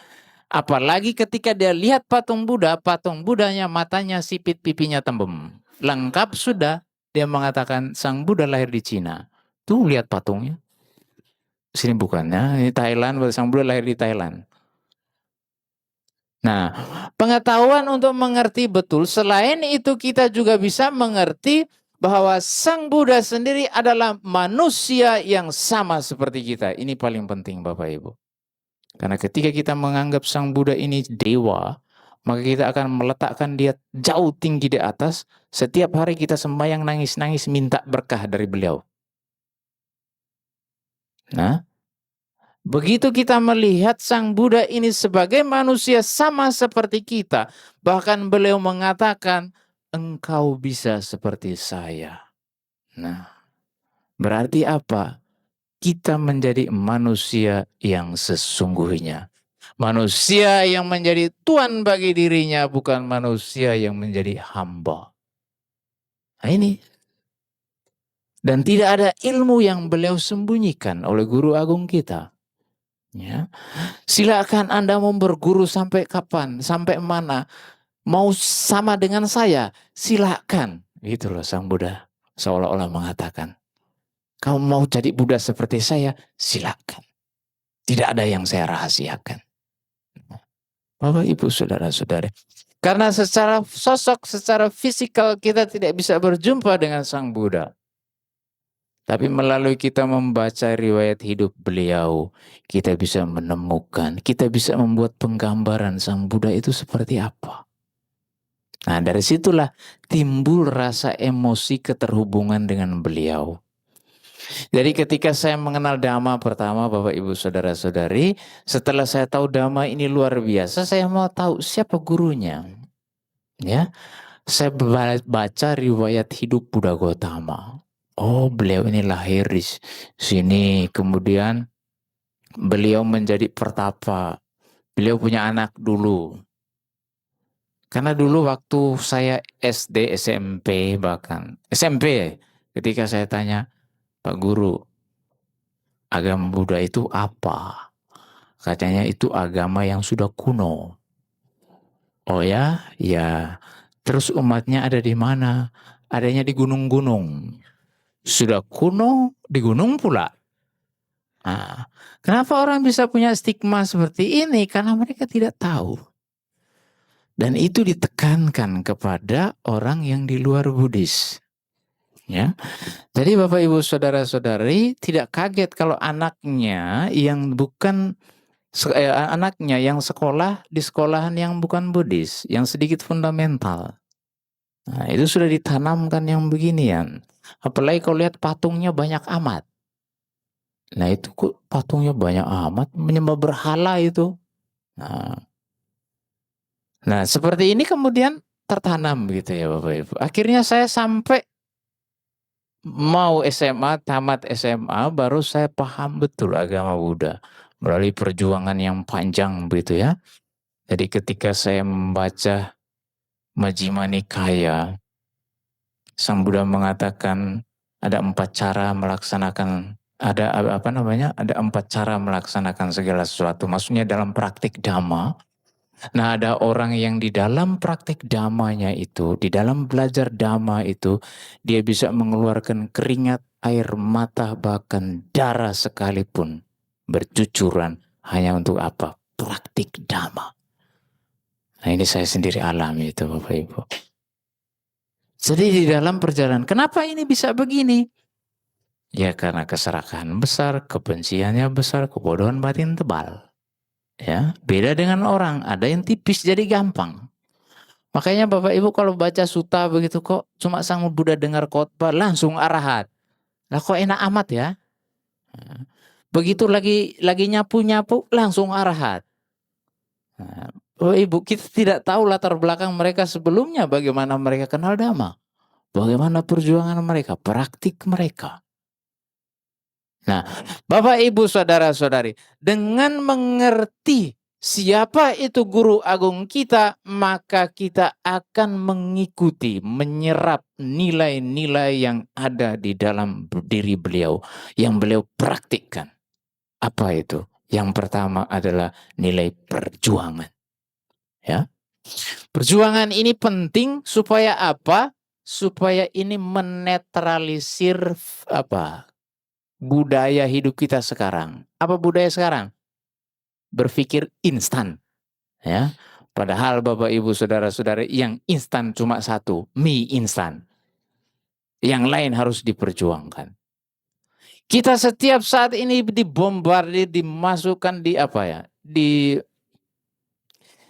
Apalagi ketika dia lihat patung Buddhanya matanya sipit, pipinya tembem. Lengkap sudah, dia mengatakan Sang Buddha lahir di Cina. Tuh lihat patungnya. Sini bukannya, ini Thailand, Sang Buddha lahir di Thailand. Nah, pengetahuan untuk mengerti betul, selain itu kita juga bisa mengerti bahwa Sang Buddha sendiri adalah manusia yang sama seperti kita. Ini paling penting Bapak Ibu. Karena ketika kita menganggap Sang Buddha ini dewa, maka kita akan meletakkan dia jauh tinggi di atas. Setiap hari kita sembahyang nangis-nangis minta berkah dari beliau. Nah, begitu kita melihat Sang Buddha ini sebagai manusia sama seperti kita, bahkan beliau mengatakan, engkau bisa seperti saya. Nah, berarti apa? Kita menjadi manusia yang sesungguhnya. Manusia yang menjadi tuan bagi dirinya, bukan manusia yang menjadi hamba. Nah ini. Dan tidak ada ilmu yang beliau sembunyikan oleh guru agung kita. Ya. Silakan Anda mau berguru sampai kapan, sampai mana. Mau sama dengan saya, silakan. Gitu loh Sang Buddha seolah-olah mengatakan. Kau mau jadi Buddha seperti saya, silakan. Tidak ada yang saya rahasiakan. Bapak, Ibu, Saudara-saudara. Karena secara sosok, secara fisikal kita tidak bisa berjumpa dengan Sang Buddha. Tapi melalui kita membaca riwayat hidup beliau, kita bisa menemukan, kita bisa membuat penggambaran Sang Buddha itu seperti apa. Nah, dari situlah timbul rasa emosi keterhubungan dengan beliau. Jadi ketika saya mengenal Dhamma pertama, Bapak Ibu Saudara-saudari, setelah saya tahu Dhamma ini luar biasa, saya mau tahu siapa gurunya. Ya, saya baca riwayat hidup Buddha Gautama. Oh, beliau ini lahir di sini, kemudian beliau menjadi pertapa. Beliau punya anak dulu. Karena dulu waktu saya SD, SMP bahkan, SMP ketika saya tanya, Pak Guru, agama Buddha itu apa? Katanya itu agama yang sudah kuno. Oh ya, ya. Terus umatnya ada di mana? Adanya di gunung-gunung. Sudah kuno di gunung pula. Nah, kenapa orang bisa punya stigma seperti ini? Karena mereka tidak tahu. Dan itu ditekankan kepada orang yang di luar Buddhis. Ya. Jadi Bapak Ibu Saudara-saudari tidak kaget kalau anaknya yang bukan anaknya yang sekolah di sekolahan yang bukan Buddhis, yang sedikit fundamental. Nah, itu sudah ditanamkan yang beginian. Apalagi kalau lihat patungnya banyak amat. Nah, itu kok patungnya banyak amat, menyembah berhala itu. Nah, seperti ini kemudian tertanam gitu ya Bapak Ibu. Akhirnya saya sampai mau SMA, tamat SMA, baru saya paham betul agama Buddha. Melalui perjuangan yang panjang begitu ya. Jadi ketika saya membaca Majjhima Nikaya, Sang Buddha mengatakan ada 4 cara melaksanakan, ada 4 cara melaksanakan segala sesuatu. Maksudnya dalam praktik Dhamma. Nah, ada orang yang di dalam praktik Dhammanya itu, di dalam belajar Dhamma itu, dia bisa mengeluarkan keringat, air mata, bahkan darah sekalipun bercucuran hanya untuk apa? Praktik Dhamma. Nah, ini saya sendiri alami itu Bapak Ibu. Jadi di dalam perjalanan, kenapa ini bisa begini? Ya karena keserakahan besar, kebenciannya besar, kebodohan batin tebal. Ya, beda dengan orang, ada yang tipis jadi gampang. Makanya Bapak Ibu kalau baca suta begitu kok cuma Sang Buddha dengar khotbah langsung arahat. Lah kok enak amat ya? Begitu lagi nyapu-nyapu langsung arahat. Nah, Bapak Ibu kita tidak tahu latar belakang mereka sebelumnya, bagaimana mereka kenal Dhamma. Bagaimana perjuangan mereka, praktik mereka. Nah, Bapak Ibu Saudara-saudari, dengan mengerti siapa itu guru agung kita, maka kita akan mengikuti, menyerap nilai-nilai yang ada di dalam diri beliau, yang beliau praktikkan. Apa itu? Yang pertama adalah nilai perjuangan. Ya. Perjuangan ini penting supaya apa? Supaya ini menetralisir apa? Budaya hidup kita sekarang. Apa budaya sekarang? Berpikir instan. Ya. Padahal Bapak Ibu Saudara-saudara yang instan cuma satu, mie instan. yang lain harus diperjuangkan. Kita setiap saat ini dibombardir, dimasukkan di apa ya,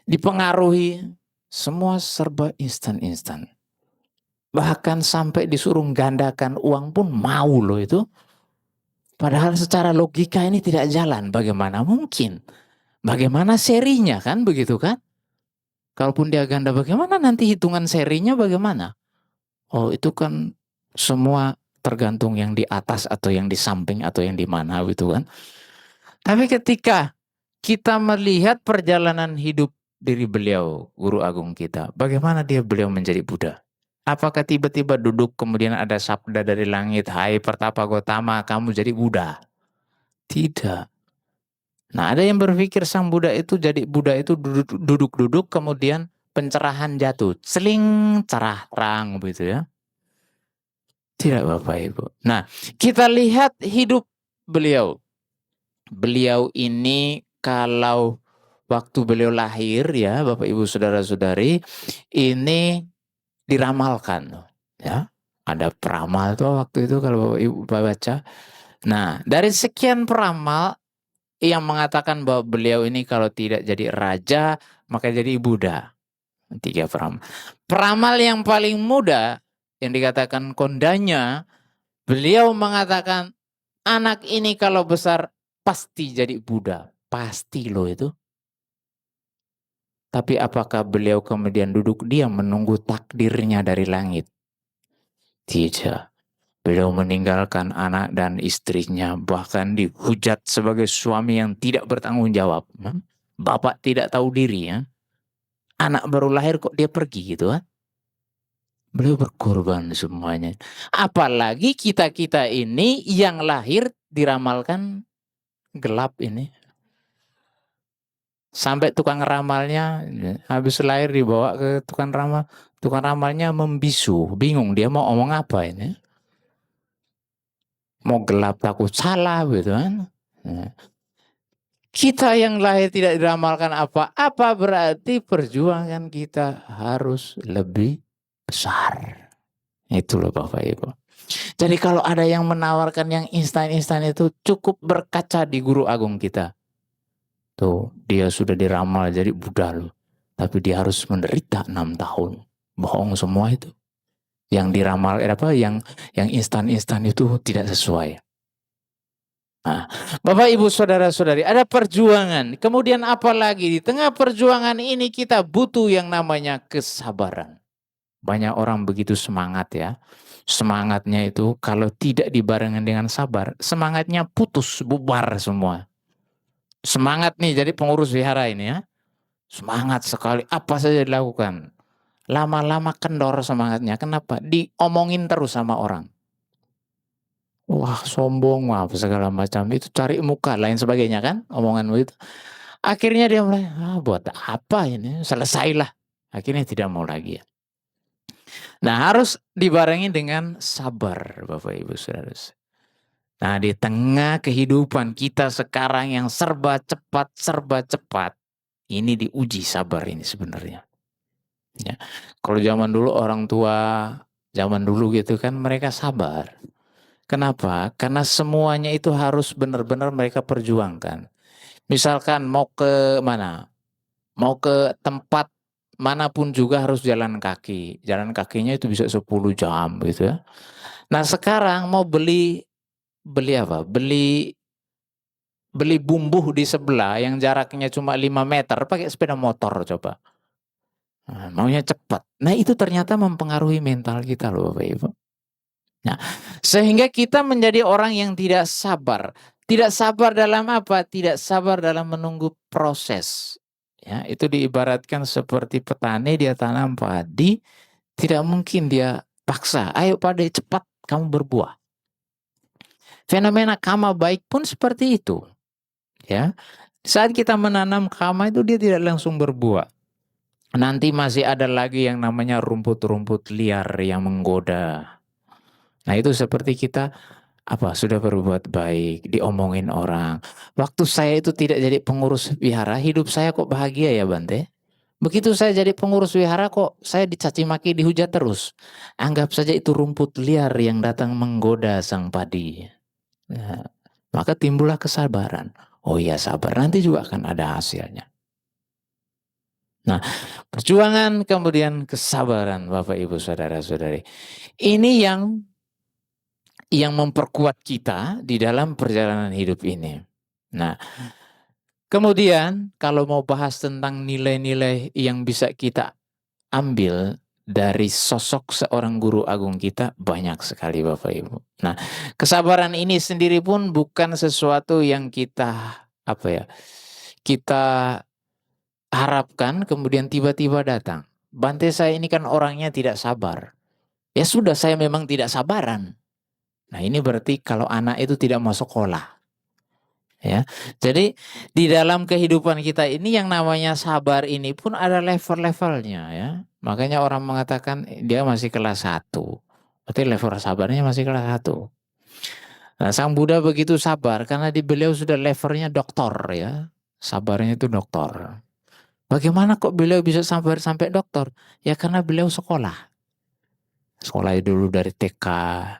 dipengaruhi, semua serba instan-instan. Bahkan sampai disuruh gandakan uang pun mau loh itu. Padahal secara logika ini tidak jalan. Bagaimana mungkin? Bagaimana serinya kan begitu kan? Kalaupun dia ganda bagaimana nanti hitungan serinya bagaimana? Oh itu kan semua tergantung yang di atas atau yang di samping atau yang di mana gitu kan. Tapi ketika kita melihat perjalanan hidup diri beliau, guru agung kita, bagaimana beliau menjadi Buddha? Apakah tiba-tiba duduk kemudian ada sabda dari langit, hai Pertapa Gotama, kamu jadi Buddha? Tidak. Nah ada yang berpikir sang Buddha itu jadi Buddha itu duduk-duduk kemudian pencerahan jatuh, seling cerah terang begitu ya. Tidak Bapak Ibu. Nah kita lihat hidup beliau. Beliau ini kalau waktu beliau lahir ya Bapak Ibu Saudara-saudari ini diramalkan ya. Ada peramal tuh waktu itu kalau Bapak Ibu baca. Nah dari sekian peramal yang mengatakan bahwa beliau ini kalau tidak jadi raja maka jadi Buddha. 3 peramal. Peramal yang paling muda yang dikatakan kondanya, beliau mengatakan anak ini kalau besar pasti jadi Buddha. Pasti loh itu. Tapi apakah beliau kemudian duduk diam menunggu takdirnya dari langit? Tidak. Beliau meninggalkan anak dan istrinya, bahkan dihujat sebagai suami yang tidak bertanggung jawab. Bapak tidak tahu diri ya. Anak baru lahir kok dia pergi gitu kan. Beliau berkorban semuanya. Apalagi kita-kita ini yang lahir diramalkan gelap ini. Sampai tukang ramalnya habis lahir dibawa ke tukang ramal. Tukang ramalnya membisu, bingung dia mau ngomong apa ini. Mau gelap takut salah gitu kan. Kita yang lahir tidak diramalkan apa-apa berarti perjuangan kita harus lebih besar. Itu loh Bapak Ibu. Jadi kalau ada yang menawarkan yang instan-instan itu cukup berkaca di guru agung kita. Tuh dia sudah diramal jadi Buddha loh. Tapi dia harus menderita 6 tahun. Bohong semua itu. Yang diramal yang instan-instan itu tidak sesuai. Nah, Bapak Ibu Saudara-saudari, ada perjuangan. Kemudian apa lagi? Di tengah perjuangan ini kita butuh yang namanya kesabaran. Banyak orang begitu semangat ya. Semangatnya itu kalau tidak dibarengi dengan sabar, semangatnya putus, bubar semua. Semangat nih jadi pengurus wihara ini ya. Semangat sekali, apa saja dilakukan. Lama-lama kendor semangatnya. Kenapa? Diomongin terus sama orang. Wah sombong, wah segala macam. Itu cari muka, lain sebagainya kan. Omongan begitu. Akhirnya dia mulai, buat apa ini? Selesailah. Akhirnya tidak mau lagi ya. Nah harus dibarengi dengan sabar Bapak Ibu Saudara. Nah di tengah kehidupan kita sekarang yang serba cepat. Ini diuji sabar ini sebenarnya. Ya. Kalau zaman dulu orang tua, zaman dulu gitu kan mereka sabar. Kenapa? Karena semuanya itu harus benar-benar mereka perjuangkan. Misalkan mau ke mana? Mau ke tempat manapun juga harus jalan kaki. Jalan kakinya itu bisa 10 jam gitu ya. Nah sekarang mau beli apa? Beli bumbu di sebelah yang jaraknya cuma 5 meter pakai sepeda motor coba. Nah, maunya cepat. Nah itu ternyata mempengaruhi mental kita loh Bapak Ibu. Nah, sehingga kita menjadi orang yang tidak sabar. Tidak sabar dalam apa? Tidak sabar dalam menunggu proses. Ya, itu diibaratkan seperti petani dia tanam padi, tidak mungkin dia paksa, ayo padi cepat kamu berbuah. Fenomena karma baik pun seperti itu. Ya. Saat kita menanam karma itu dia tidak langsung berbuah. Nanti masih ada lagi yang namanya rumput-rumput liar yang menggoda. Nah itu seperti kita sudah berbuat baik, diomongin orang. Waktu saya itu tidak jadi pengurus wihara, hidup saya kok bahagia ya Bante. Begitu saya jadi pengurus wihara kok saya dicaci maki, dihujat terus. Anggap saja itu rumput liar yang datang menggoda sang padi. Nah, maka timbullah kesabaran. Oh iya, sabar, nanti juga akan ada hasilnya. Nah, perjuangan kemudian kesabaran Bapak Ibu Saudara-saudari. Ini yang memperkuat kita di dalam perjalanan hidup ini. Nah, kemudian kalau mau bahas tentang nilai-nilai yang bisa kita ambil dari sosok seorang guru agung kita, banyak sekali Bapak Ibu. Nah, kesabaran ini sendiri pun bukan sesuatu yang kita kita harapkan kemudian tiba-tiba datang. Bante saya ini kan orangnya tidak sabar. Ya sudah, saya memang tidak sabaran. Nah, ini berarti kalau anak itu tidak mau sekolah. Ya. Jadi di dalam kehidupan kita ini yang namanya sabar ini pun ada level-levelnya ya. Makanya orang mengatakan dia masih kelas 1. Berarti level sabarnya masih kelas 1. Nah, Sang Buddha begitu sabar karena di beliau sudah levelnya doktor ya. Sabarnya itu doktor. Bagaimana kok beliau bisa sabar sampai doktor? Ya karena beliau sekolah. Sekolah dulu dari TK,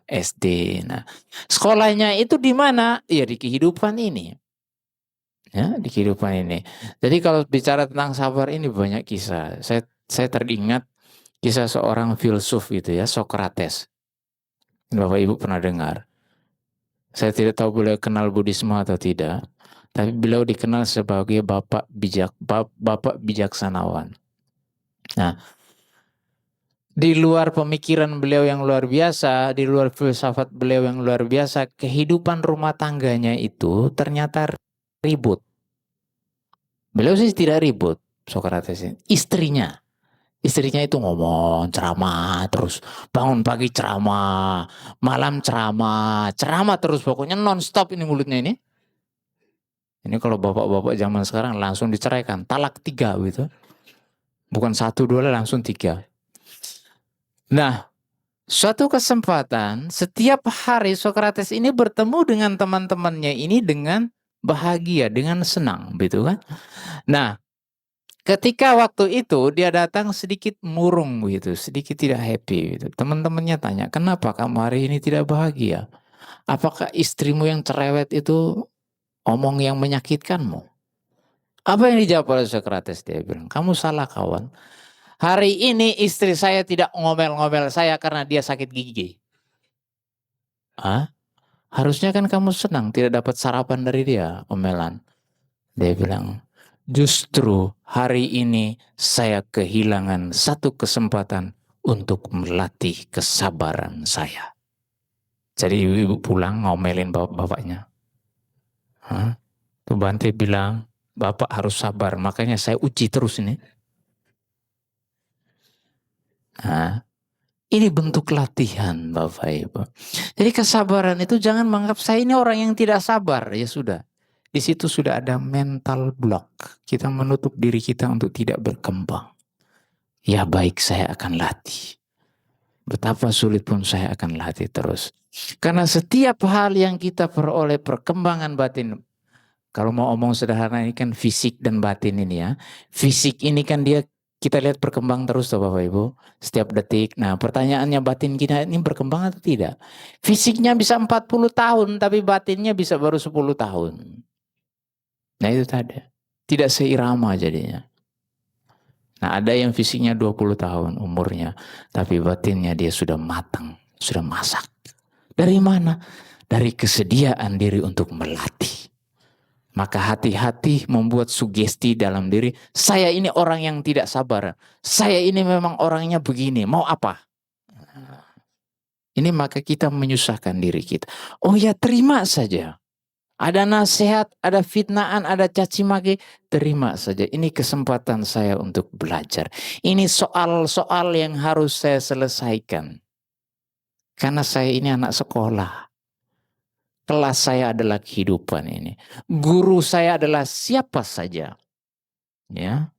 SD. Nah, sekolahnya itu di mana? Ya di kehidupan ini. Ya, di kehidupan ini. Jadi kalau bicara tentang sabar ini banyak kisah. Saya teringat kisah seorang filsuf gitu ya, Socrates. Bapak Ibu pernah dengar? Saya tidak tahu beliau kenal Buddhisme atau tidak, tapi beliau dikenal sebagai bapak bijaksanawan. Nah, di luar pemikiran beliau yang luar biasa, di luar filsafat beliau yang luar biasa, kehidupan rumah tangganya itu ternyata ribut. Beliau sih tidak ribut, Socrates ini. Istrinya itu ngomong, ceramah terus. Bangun pagi ceramah, malam ceramah terus. Pokoknya non-stop ini mulutnya ini. Ini kalau bapak-bapak zaman sekarang langsung diceraikan. Talak 3 gitu. Bukan 1, 2, langsung 3. Nah, suatu kesempatan setiap hari Socrates ini bertemu dengan teman-temannya ini dengan bahagia, dengan senang gitu kan. Nah, ketika waktu itu dia datang sedikit murung gitu, sedikit tidak happy gitu. Teman-temannya tanya, kenapa kamu hari ini tidak bahagia? Apakah istrimu yang cerewet itu omong yang menyakitkanmu? Apa yang dijawab oleh Socrates? Dia bilang, kamu salah kawan. Hari ini istri saya tidak ngomel-ngomel saya karena dia sakit gigi. Harusnya kan kamu senang tidak dapat sarapan dari dia, omelan. Dia bilang, justru hari ini saya kehilangan satu kesempatan untuk melatih kesabaran saya. Jadi ibu pulang ngomelin bapaknya. Tuh Bante bilang, bapak harus sabar, makanya saya uji terus ini. Nah, ini bentuk latihan Bapak Ibu. Jadi kesabaran itu jangan menganggap saya ini orang yang tidak sabar. Ya sudah. Di situ sudah ada mental block. Kita menutup diri kita untuk tidak berkembang. Ya baik, saya akan latih. Betapa sulit pun saya akan latih terus. Karena setiap hal yang kita peroleh perkembangan batin. Kalau mau omong sederhana ini kan fisik dan batin ini ya. Fisik ini kan dia kita lihat berkembang terus tuh Bapak Ibu. Setiap detik. Nah pertanyaannya batin kita ini berkembang atau tidak? Fisiknya bisa 40 tahun tapi batinnya bisa baru 10 tahun. Nah itu tadi. Tidak seirama jadinya. Nah ada yang fisiknya 20 tahun umurnya. Tapi batinnya dia sudah matang. Sudah masak. Dari mana? Dari kesediaan diri untuk melatih. Maka hati-hati membuat sugesti dalam diri. Saya ini orang yang tidak sabar. Saya ini memang orangnya begini. Mau apa? Ini maka kita menyusahkan diri kita. Oh ya terima saja. Ada nasihat, ada fitnaan, ada caci maki. Terima saja. Ini kesempatan saya untuk belajar. Ini soal-soal yang harus saya selesaikan. Karena saya ini anak sekolah. Kelas saya adalah kehidupan ini. Guru saya adalah siapa saja. Ya,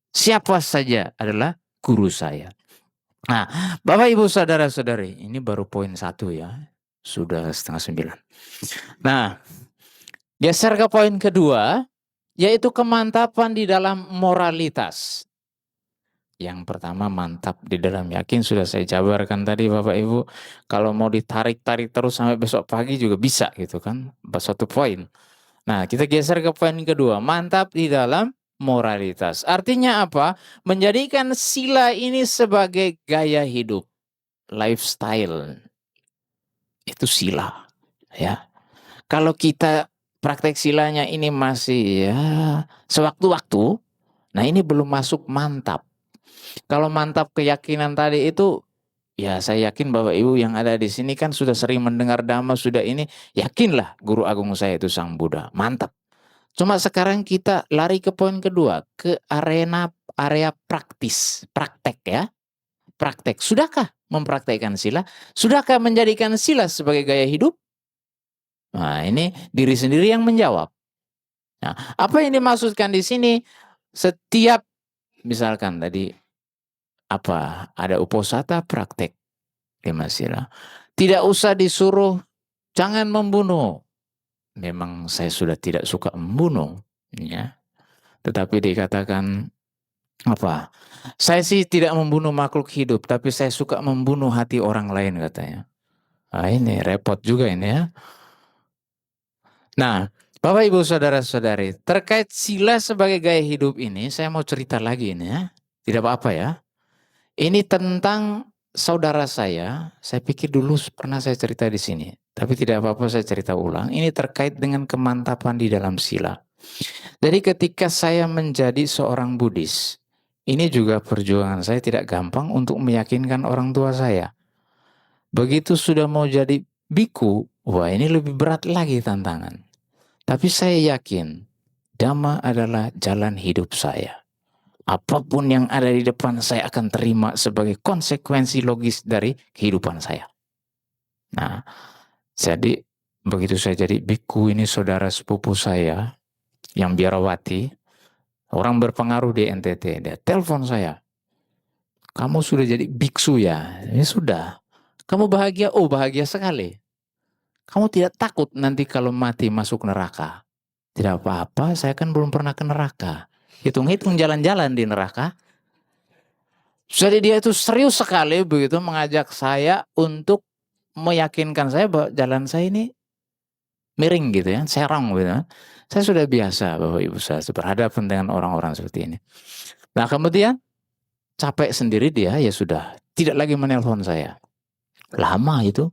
siapa saja adalah guru saya. Nah, Bapak Ibu saudara-saudari, ini baru poin 1 ya. Sudah 8:30. Nah, geser ke poin kedua, yaitu kemantapan di dalam moralitas. Yang pertama mantap di dalam yakin, sudah saya jabarkan tadi Bapak Ibu. Kalau mau ditarik-tarik terus sampai besok pagi juga bisa gitu kan. Satu poin. Nah, kita geser ke poin kedua. Mantap di dalam moralitas. Artinya apa? Menjadikan sila ini sebagai gaya hidup, lifestyle. Itu sila, ya. Kalau kita praktek silanya ini masih ya sewaktu-waktu, nah ini belum masuk mantap. Kalau mantap keyakinan tadi itu, ya saya yakin Bapak Ibu yang ada di sini kan sudah sering mendengar Dhamma, sudah ini, yakinlah guru agung saya itu Sang Buddha, mantap. Cuma sekarang kita lari ke poin kedua, ke area praktis, praktek ya. Praktek, sudahkah mempraktekkan sila? Sudahkah menjadikan sila sebagai gaya hidup? Nah ini diri sendiri yang menjawab. Nah, apa yang dimaksudkan di sini? Setiap misalkan tadi ada uposata praktek 5 sila. Tidak usah disuruh jangan membunuh. Memang saya sudah tidak suka membunuh, ya. Tetapi dikatakan apa? Saya sih tidak membunuh makhluk hidup, tapi saya suka membunuh hati orang lain katanya. Nah, ini repot juga ini ya. Nah, Bapak Ibu Saudara-saudari, terkait sila sebagai gaya hidup ini, saya mau cerita lagi ini ya. Tidak apa-apa ya. Ini tentang saudara saya pikir dulu pernah saya cerita di sini. Tapi tidak apa-apa saya cerita ulang. Ini terkait dengan kemantapan di dalam sila. Jadi ketika saya menjadi seorang Buddhis, ini juga perjuangan saya tidak gampang untuk meyakinkan orang tua saya. Begitu sudah mau jadi biku, wah ini lebih berat lagi tantangan. Tapi saya yakin, Dhamma adalah jalan hidup saya. Apapun yang ada di depan saya akan terima sebagai konsekuensi logis dari kehidupan saya. Nah, jadi begitu saya jadi biku, ini saudara sepupu saya yang biarawati, orang berpengaruh di NTT, dia telepon saya. Kamu sudah jadi biksu ya? Ini sudah. Kamu bahagia? Oh bahagia sekali. Kamu tidak takut nanti kalau mati masuk neraka? Tidak apa-apa, saya kan belum pernah ke neraka. Hitung-hitung jalan-jalan di neraka. Jadi dia itu serius sekali begitu mengajak saya untuk meyakinkan saya bahwa jalan saya ini miring gitu ya, serong gitu. Saya sudah biasa Bapak Ibu saya berhadapan dengan orang-orang seperti ini. Nah kemudian capek sendiri dia, ya sudah tidak lagi menelpon saya. Lama itu,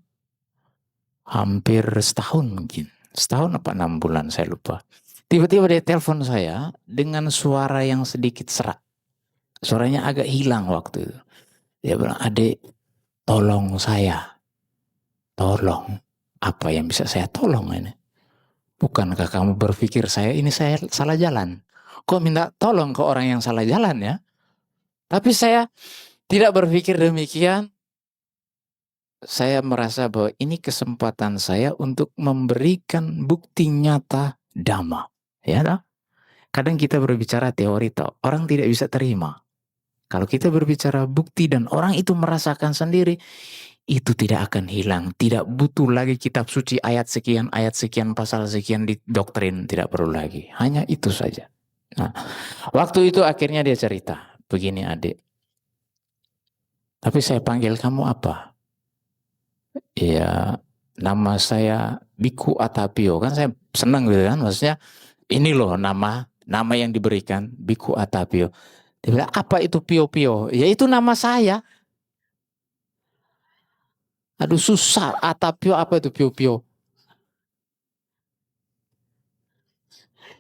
hampir setahun mungkin. Setahun apa 6 bulan saya lupa. Tiba-tiba dia telepon saya dengan suara yang sedikit serak. Suaranya agak hilang waktu itu. Dia bilang, "Adik, tolong saya." Tolong. Apa yang bisa saya tolong ini? Bukankah kamu berpikir saya salah jalan? Kok minta tolong ke orang yang salah jalan ya? Tapi saya tidak berpikir demikian. Saya merasa bahwa ini kesempatan saya untuk memberikan bukti nyata Dhamma. Ya, tak? Kadang kita berbicara teori toh, orang tidak bisa terima. Kalau kita berbicara bukti dan orang itu merasakan sendiri, itu tidak akan hilang. Tidak butuh lagi kitab suci ayat sekian, pasal sekian di doktrin, tidak perlu lagi. Hanya itu saja. Nah, waktu itu akhirnya dia cerita, begini adik. Tapi saya panggil kamu apa? Ya, nama saya Biku Atapio. Kan saya senang gitu kan, maksudnya ini loh nama yang diberikan Biku Atapio. Dia bilang, apa itu Pio-Pio? Ya itu nama saya. Aduh susah, Atapio apa itu Pio-Pio?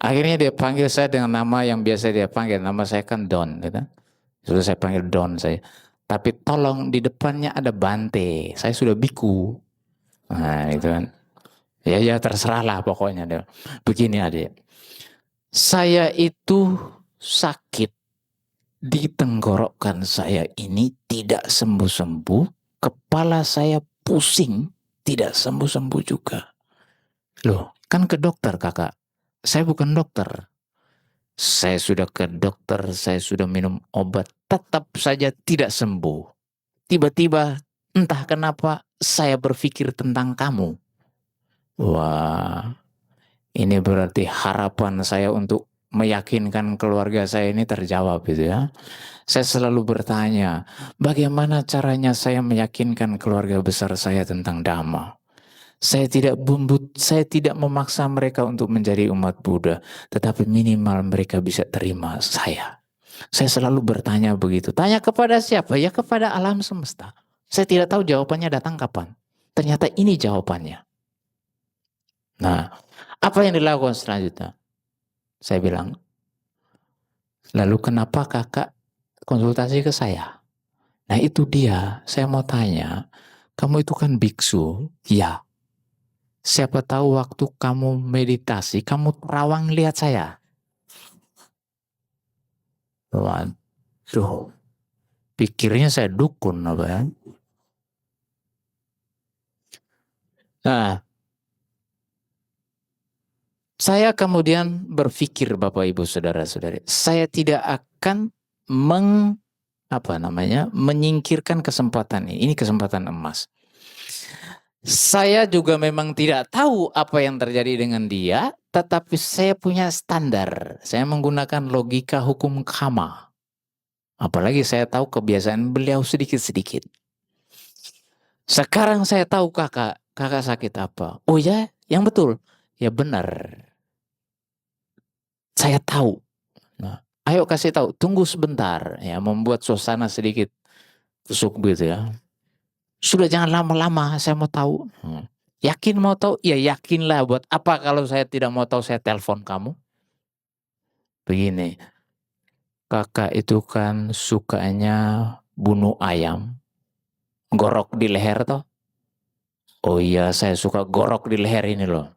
Akhirnya dia panggil saya dengan nama yang biasa dia panggil. Nama saya kan Don. Gitu. Sudah saya panggil Don saya. Tapi tolong di depannya ada Bante. Saya sudah biku. Nah itu kan. Ya terserah lah pokoknya. Begini adik. Saya itu sakit di tenggorokan saya ini tidak sembuh-sembuh. Kepala saya pusing tidak sembuh-sembuh juga. Loh kan ke dokter kakak. Saya bukan dokter. Saya sudah ke dokter, saya sudah minum obat, tetap saja tidak sembuh. Tiba-tiba entah kenapa saya berpikir tentang kamu. Wah, ini berarti harapan saya untuk meyakinkan keluarga saya ini terjawab gitu ya. Saya selalu bertanya, bagaimana caranya saya meyakinkan keluarga besar saya tentang Dhamma? Saya tidak memaksa mereka untuk menjadi umat Buddha, tetapi minimal mereka bisa terima saya. Saya selalu bertanya begitu. Tanya kepada siapa? Ya kepada alam semesta. Saya tidak tahu jawabannya datang kapan. Ternyata ini jawabannya. Nah, apa yang dilakukan selanjutnya? Saya bilang, lalu kenapa kakak konsultasi ke saya? Nah itu dia, saya mau tanya, kamu itu kan biksu? Ya. Siapa tahu waktu kamu meditasi, kamu terawang lihat saya. Waduh, pikirnya saya dukun apa ya. Nah, saya kemudian berpikir Bapak Ibu Saudara-saudari, saya tidak akan menyingkirkan kesempatan ini. Ini kesempatan emas. Saya juga memang tidak tahu apa yang terjadi dengan dia, tetapi saya punya standar. Saya menggunakan logika hukum karma. Apalagi saya tahu kebiasaan beliau sedikit-sedikit. Sekarang saya tahu kakak sakit apa. Oh ya, yang betul. Ya benar. Saya tahu. Nah, ayo kasih tahu, tunggu sebentar. Ya, membuat suasana sedikit tusuk gitu ya. Sudah jangan lama-lama, saya mau tahu. Yakin mau tahu? Ya yakinlah, buat apa kalau saya tidak mau tahu saya telepon kamu? Begini, kakak itu kan sukanya bunuh ayam, gorok di leher toh. Oh iya, saya suka gorok di leher ini loh.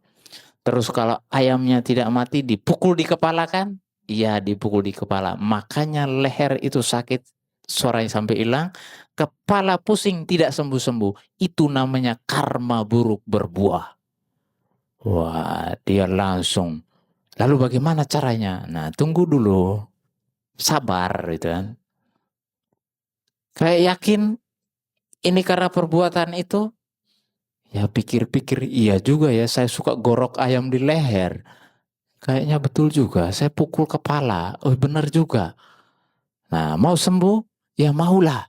Terus kalau ayamnya tidak mati dipukul di kepala kan? Iya, dipukul di kepala. Makanya leher itu sakit, suaranya sampai hilang, kepala pusing tidak sembuh-sembuh. Itu namanya karma buruk berbuah. Wah, dia langsung. Lalu bagaimana caranya? Nah, tunggu dulu. Sabar gitu kan. Kayak yakin ini karena perbuatan itu? Ya pikir-pikir, iya juga ya, saya suka gorok ayam di leher. Kayaknya betul juga, saya pukul kepala. Oh benar juga. Nah, mau sembuh? Ya maulah.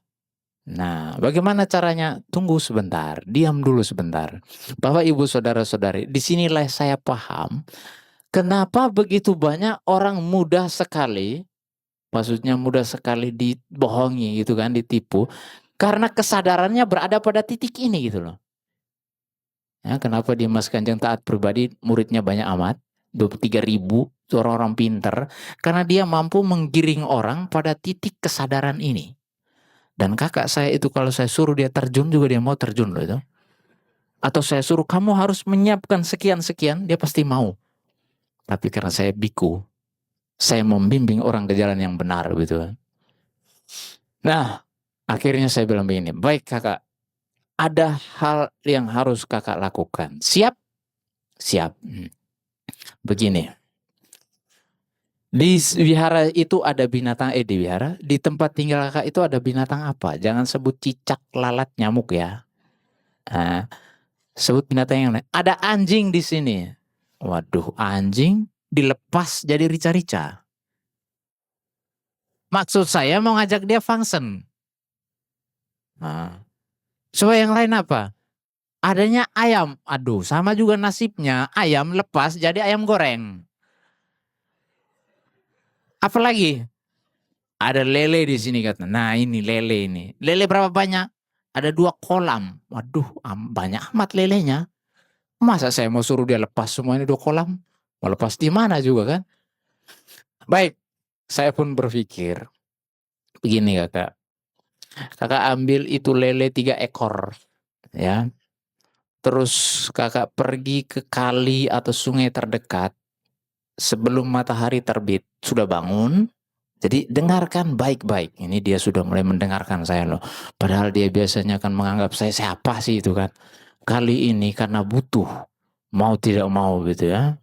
Nah, bagaimana caranya? Tunggu sebentar, diam dulu sebentar. Bapak, Ibu, Saudara-saudari, disinilah saya paham kenapa begitu banyak orang mudah sekali, maksudnya mudah sekali dibohongi gitu kan, ditipu, karena kesadarannya berada pada titik ini gitu loh. Ya, kenapa Dimas Kanjeng taat pribadi muridnya banyak amat? 23.000 orang-orang pinter. Karena dia mampu menggiring orang pada titik kesadaran ini. Dan kakak saya itu kalau saya suruh dia terjun juga dia mau terjun loh itu. Atau saya suruh kamu harus menyiapkan sekian-sekian, dia pasti mau. Tapi karena saya biku, saya membimbing orang ke jalan yang benar gitu. Nah, akhirnya saya bilang begini, baik kakak, ada hal yang harus kakak lakukan. Siap? Siap. Begini, di wihara itu ada binatang, di wihara, di tempat tinggal kakak itu ada binatang apa? Jangan sebut cicak, lalat, nyamuk ya. Nah, sebut binatang yang lain. Ada anjing di sini. Waduh, anjing dilepas jadi rica-rica. Maksud saya mau ngajak dia function. Nah, so yang lain apa? Adanya ayam. Aduh, sama juga nasibnya. Ayam lepas jadi ayam goreng. Apalagi? Ada lele di sini kata. Nah ini lele ini. Lele berapa banyak? Ada 2 kolam. Waduh, banyak amat lelenya. Masa saya mau suruh dia lepas semua ini 2 kolam? Mau lepas di mana juga kan? Baik, saya pun berpikir. Begini kakak. Kakak ambil itu lele 3 ekor. Ya. Terus kakak pergi ke kali atau sungai terdekat. Sebelum matahari terbit. Sudah bangun. Jadi dengarkan baik-baik. Ini dia sudah mulai mendengarkan saya loh. Padahal dia biasanya akan menganggap saya siapa sih itu kan. Kali ini karena butuh. Mau tidak mau gitu ya.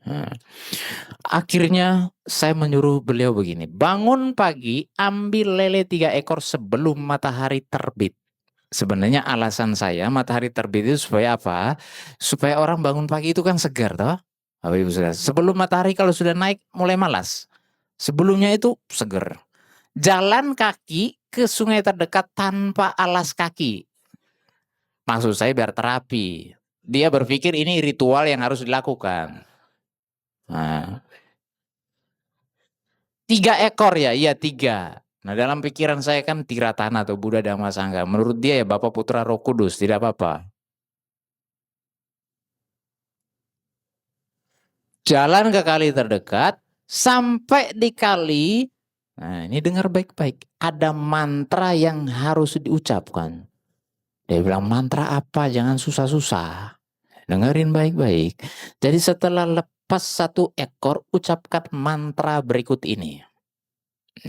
Akhirnya saya menyuruh beliau begini. Bangun pagi, ambil lele 3 ekor sebelum matahari terbit. Sebenarnya alasan saya matahari terbit itu supaya apa? Supaya orang bangun pagi itu kan segar toh. Sebelum matahari kalau sudah naik mulai malas. Sebelumnya itu seger. Jalan kaki ke sungai terdekat tanpa alas kaki. Maksud saya biar terapi. Dia berpikir ini ritual yang harus dilakukan. Nah, 3 ekor ya, iya 3. Nah dalam pikiran saya kan Tiratana atau Buddha Dhamma Sangha. Menurut dia ya Bapa Putra Roh Kudus, tidak apa-apa. Jalan ke kali terdekat, sampai di kali, nah ini dengar baik-baik, ada mantra yang harus diucapkan. Dia bilang mantra apa, jangan susah-susah. Dengerin baik-baik. Jadi setelah lepas 1 ekor, ucapkan mantra berikut ini.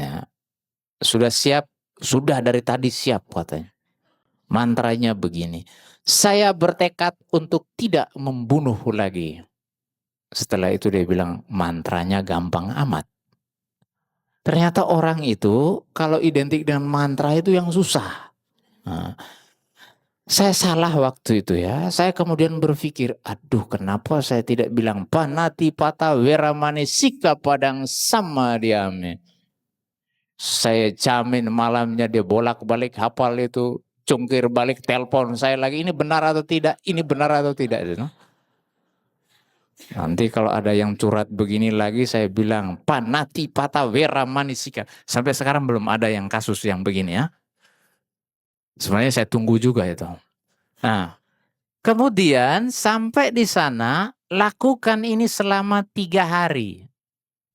Nah, sudah siap? Sudah dari tadi siap katanya. Mantranya begini. Saya bertekad untuk tidak membunuh lagi. Setelah itu dia bilang mantranya gampang amat. Ternyata orang itu kalau identik dengan mantra itu yang susah. Nah, saya salah waktu itu ya. Saya kemudian berpikir, aduh kenapa saya tidak bilang panati pata weramani sika padang sama diame. Saya jamin malamnya dia bolak-balik hafal itu, cungkir balik telepon saya lagi, ini benar atau tidak, ini benar atau tidak. Nanti kalau ada yang curhat begini lagi saya bilang panati pata wera manisika. Sampai sekarang belum ada yang kasus yang begini ya. Sebenarnya saya tunggu juga itu. Nah, kemudian sampai di sana lakukan ini selama 3 hari.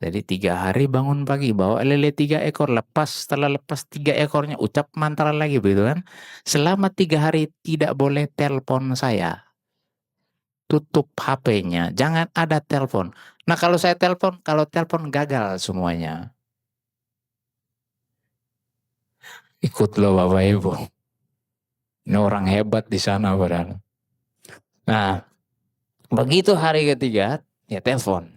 Jadi 3 hari bangun pagi bawa lele 3 ekor, setelah lepas 3 ekornya ucap mantra lagi begitu kan. Selama 3 hari tidak boleh telepon saya. Tutup HP-nya, jangan ada telepon. Nah kalau saya telepon, kalau telepon gagal semuanya. Ikut loh Bapak Ibu. Ini orang hebat di sana padahal. Nah, begitu hari ketiga, ya telepon.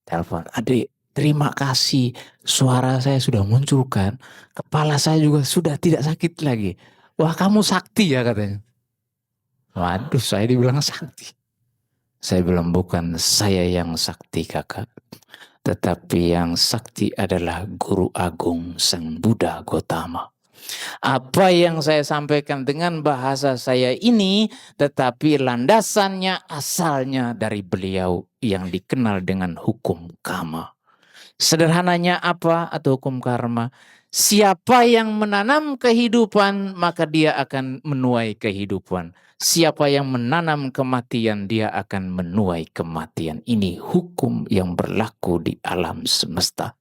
Telepon, adik terima kasih suara saya sudah muncul kan. Kepala saya juga sudah tidak sakit lagi. Wah kamu sakti ya katanya. Waduh saya dibilang sakti. Saya bilang bukan saya yang sakti kakak. Tetapi yang sakti adalah Guru Agung Sang Buddha Gotama. Apa yang saya sampaikan dengan bahasa saya ini, tetapi landasannya asalnya dari beliau yang dikenal dengan hukum karma. Sederhananya apa atau hukum karma? Siapa yang menanam kehidupan, maka dia akan menuai kehidupan. Siapa yang menanam kematian, dia akan menuai kematian. Ini hukum yang berlaku di alam semesta.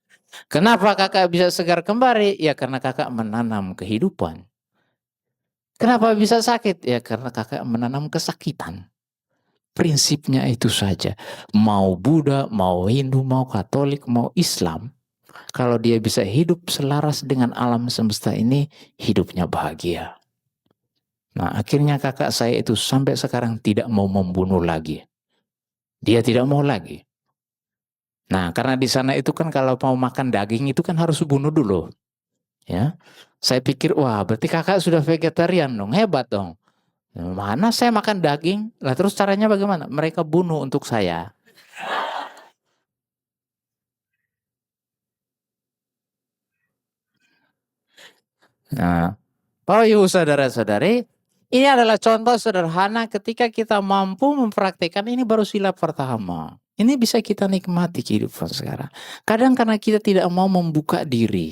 Kenapa kakak bisa segar kembali? Ya karena kakak menanam kehidupan. Kenapa bisa sakit? Ya karena kakak menanam kesakitan. Prinsipnya itu saja. Mau Buddha, mau Hindu, mau Katolik, mau Islam. Kalau dia bisa hidup selaras dengan alam semesta ini, hidupnya bahagia. Nah akhirnya kakak saya itu sampai sekarang tidak mau membunuh lagi. Dia tidak mau lagi. Nah karena di sana itu kan kalau mau makan daging itu kan harus bunuh dulu. Ya, saya pikir wah berarti kakak sudah vegetarian dong, hebat dong. Mana saya makan daging? Lah terus caranya bagaimana? Mereka bunuh untuk saya. Nah, Bapak Ibu saudara-saudari, ini adalah contoh sederhana ketika kita mampu mempraktikkan ini baru sila pertama. Ini bisa kita nikmati kehidupan sekarang. Kadang karena kita tidak mau membuka diri.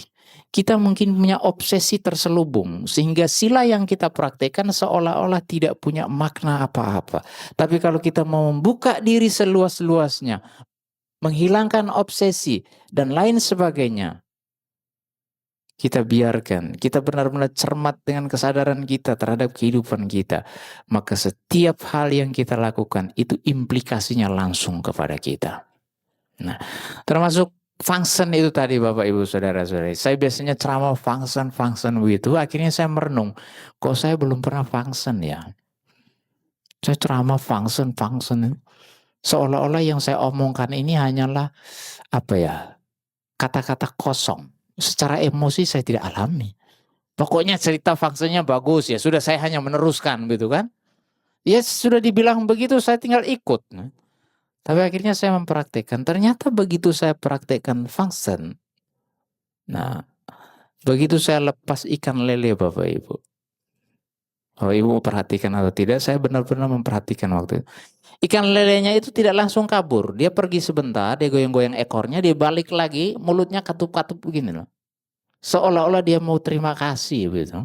Kita mungkin punya obsesi terselubung. Sehingga sila yang kita praktekkan seolah-olah tidak punya makna apa-apa. Tapi kalau kita mau membuka diri seluas-luasnya. Menghilangkan obsesi dan lain sebagainya. Kita biarkan, kita benar-benar cermat dengan kesadaran kita terhadap kehidupan kita. Maka setiap hal yang kita lakukan itu implikasinya langsung kepada kita. Nah, termasuk function itu tadi Bapak Ibu Saudara-saudari. Saya biasanya ceramah function begitu, akhirnya saya merenung. Kok saya belum pernah function ya? Saya ceramah function. Seolah-olah yang saya omongkan ini hanyalah apa ya? Kata-kata kosong. Secara emosi saya tidak alami. Pokoknya cerita faktanya bagus ya sudah saya hanya meneruskan gitu kan. Ya sudah dibilang begitu saya tinggal ikut. Tapi akhirnya saya mempraktekkan. Ternyata begitu saya praktekkan function. Nah, begitu saya lepas ikan lele Bapak Ibu. Bapak Ibu perhatikan atau tidak, saya benar-benar memperhatikan waktu itu. Ikan lelenya itu tidak langsung kabur. Dia pergi sebentar, dia goyang-goyang ekornya, dia balik lagi, mulutnya katup-katup begini loh. Seolah-olah dia mau terima kasih gitu.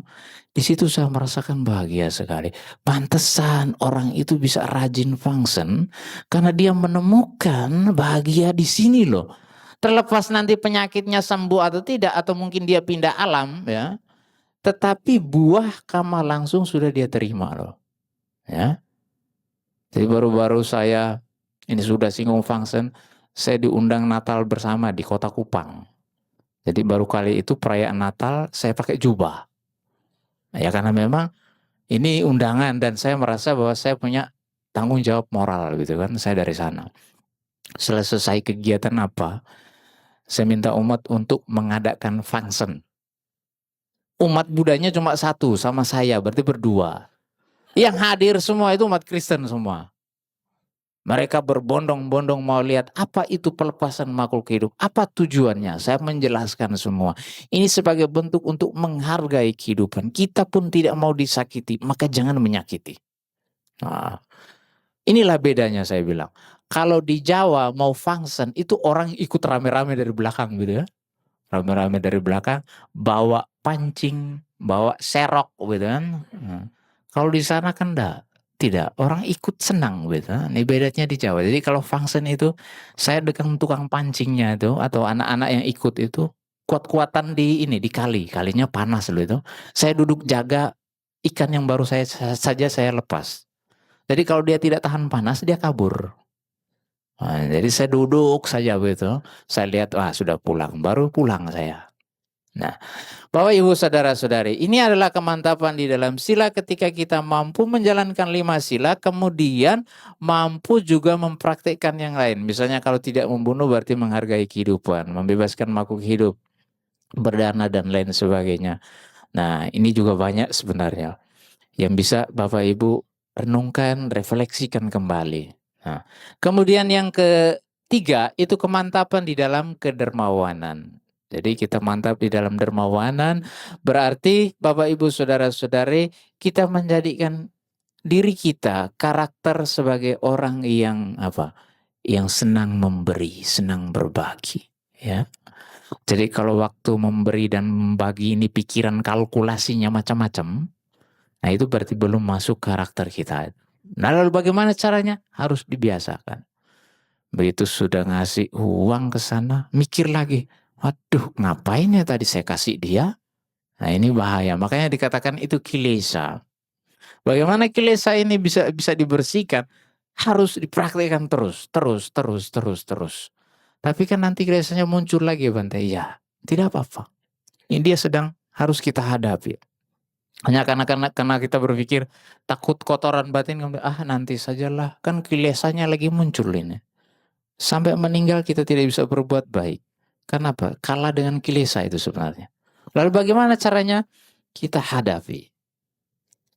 Di situ saya merasakan bahagia sekali. Pantesan orang itu bisa rajin function karena dia menemukan bahagia di sini loh. Terlepas nanti penyakitnya sembuh atau tidak, atau mungkin dia pindah alam ya. Tetapi buah karma langsung sudah dia terima loh. Ya. Jadi baru-baru saya ini sudah singgung function, saya diundang Natal bersama di Kota Kupang. Jadi baru kali itu perayaan Natal saya pakai jubah. Ya karena memang ini undangan dan saya merasa bahwa saya punya tanggung jawab moral gitu kan, saya dari sana. Selesai kegiatan apa, saya minta umat untuk mengadakan function. Umat Budanya cuma satu sama saya, berarti berdua. Yang hadir semua itu umat Kristen semua. Mereka berbondong-bondong mau lihat apa itu pelepasan makhluk hidup, apa tujuannya. Saya menjelaskan semua. Ini sebagai bentuk untuk menghargai kehidupan. Kita pun tidak mau disakiti, maka jangan menyakiti. Nah, inilah bedanya saya bilang. Kalau di Jawa mau function itu orang ikut rame-rame dari belakang gitu ya. Rame-rame dari belakang bawa pancing, bawa serok gitu kan. Nah, kalau di sana kan enggak. Tidak, orang ikut senang gitu. Ini bedanya di Jawa. Jadi kalau function itu saya dengan tukang pancingnya itu atau anak-anak yang ikut itu kuat-kuatan di ini di kali. Kalinya panas loh itu. Saya duduk jaga ikan yang baru saja saya lepas. Jadi kalau dia tidak tahan panas dia kabur. Nah, jadi saya duduk saja begitu. Saya lihat wah sudah pulang, baru pulang saya. Nah, Bapak Ibu saudara-saudari, ini adalah kemantapan di dalam sila ketika kita mampu menjalankan 5 sila, kemudian mampu juga mempraktikkan yang lain. Misalnya kalau tidak membunuh berarti menghargai kehidupan, membebaskan makhluk hidup, berdana dan lain sebagainya. Nah, ini juga banyak sebenarnya yang bisa Bapak Ibu renungkan, refleksikan kembali. Nah, kemudian yang ketiga itu kemantapan di dalam kedermawanan. Jadi kita mantap di dalam dermawanan berarti Bapak Ibu saudara-saudari kita menjadikan diri kita karakter sebagai orang yang apa? Yang senang memberi, senang berbagi, ya. Jadi kalau waktu memberi dan membagi ini pikiran kalkulasinya macam-macam, nah itu berarti belum masuk karakter kita. Nah lalu bagaimana caranya? Harus dibiasakan. Begitu sudah ngasih uang ke sana, mikir lagi. Waduh, ngapain ya tadi saya kasih dia? Nah ini bahaya. Makanya dikatakan itu kilesa. Bagaimana kilesa ini bisa dibersihkan? Harus dipraktikkan terus. Tapi kan nanti kilesanya muncul lagi Bante. Ya, tidak apa-apa. Ini dia sedang harus kita hadapi. Hanya karena kita berpikir takut kotoran batin, nanti sajalah, kan kilesanya lagi muncul ini. Sampai meninggal kita tidak bisa berbuat baik. Kenapa? Kalah dengan kilesa itu sebenarnya. Lalu bagaimana caranya? Kita hadapi.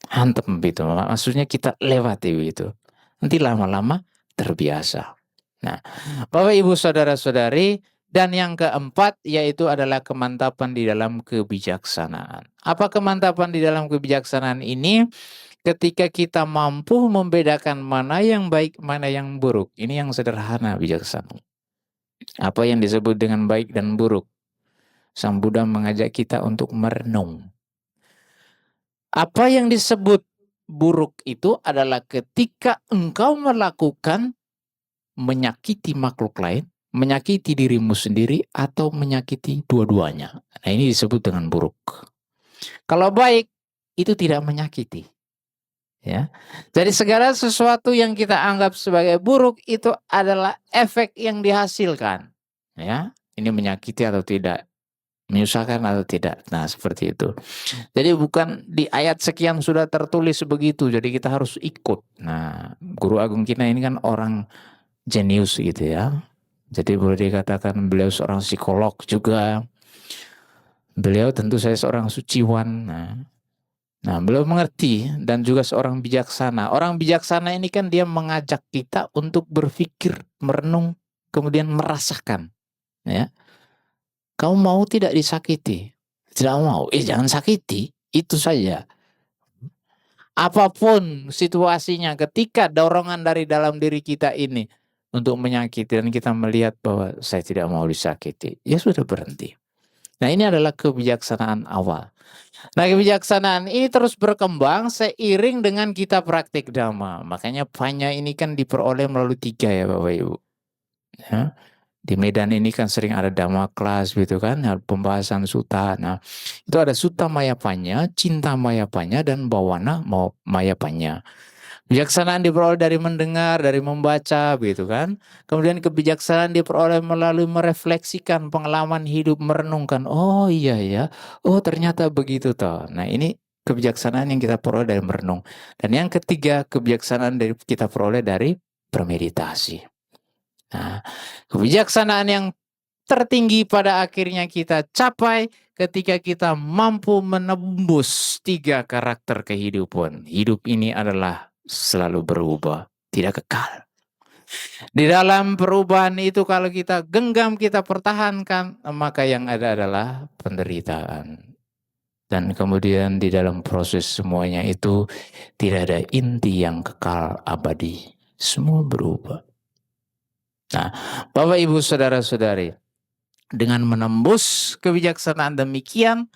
Hantem itu. Maksudnya kita lewati itu. Nanti lama-lama terbiasa. Nah, Bapak Ibu saudara-saudari, dan yang keempat yaitu adalah kemantapan di dalam kebijaksanaan. Apa kemantapan di dalam kebijaksanaan ini? Ketika kita mampu membedakan mana yang baik, mana yang buruk. Ini yang sederhana bijaksana. Apa yang disebut dengan baik dan buruk? Sang Buddha mengajak kita untuk merenung. Apa yang disebut buruk itu adalah ketika engkau melakukan menyakiti makhluk lain, menyakiti dirimu sendiri, atau menyakiti dua-duanya. Nah ini disebut dengan buruk. Kalau baik, itu tidak menyakiti. Ya, jadi segala sesuatu yang kita anggap sebagai buruk itu adalah efek yang dihasilkan. Ya, ini menyakiti atau tidak, menyusahkan atau tidak. Nah seperti itu. Jadi bukan di ayat sekian sudah tertulis begitu, jadi kita harus ikut. Nah, Guru Agung kita ini kan orang jenius gitu ya. Jadi boleh dikatakan beliau seorang psikolog juga. Beliau tentu saya seorang suciwan. Nah, Nah, belum mengerti dan juga seorang bijaksana. Orang bijaksana ini kan dia mengajak kita untuk berpikir, merenung, kemudian merasakan. Ya, kamu mau tidak disakiti? Tidak mau, jangan sakiti, itu saja. Apapun situasinya, ketika dorongan dari dalam diri kita ini untuk menyakiti dan kita melihat bahwa saya tidak mau disakiti, ya sudah berhenti. Nah, ini adalah kebijaksanaan awal. Nah, kebijaksanaan ini terus berkembang seiring dengan kita praktik Dhamma. Makanya Panya ini kan diperoleh melalui 3 ya Bapak Ibu. Ya. Di Medan ini kan sering ada Dhamma kelas gitu kan, pembahasan sutta. Nah, itu ada Sutta Mayapanya, Cinta Mayapanya, dan Bawana Mayapanya. Kebijaksanaan diperoleh dari mendengar, dari membaca gitu kan. Kemudian kebijaksanaan diperoleh melalui merefleksikan pengalaman hidup, merenungkan, oh iya ya, oh ternyata begitu toh. Nah, ini kebijaksanaan yang kita peroleh dari merenung. Dan yang ketiga, kebijaksanaan dari kita peroleh dari bermeditasi. Nah, kebijaksanaan yang tertinggi pada akhirnya kita capai ketika kita mampu menembus 3 karakter kehidupan. Hidup ini adalah selalu berubah, tidak kekal. Di dalam perubahan itu kalau kita genggam, kita pertahankan, maka yang ada adalah penderitaan. Dan kemudian di dalam proses semuanya itu tidak ada inti yang kekal abadi. Semua berubah. Nah, Bapak Ibu Saudara-saudari, dengan menembus kebijaksanaan demikian,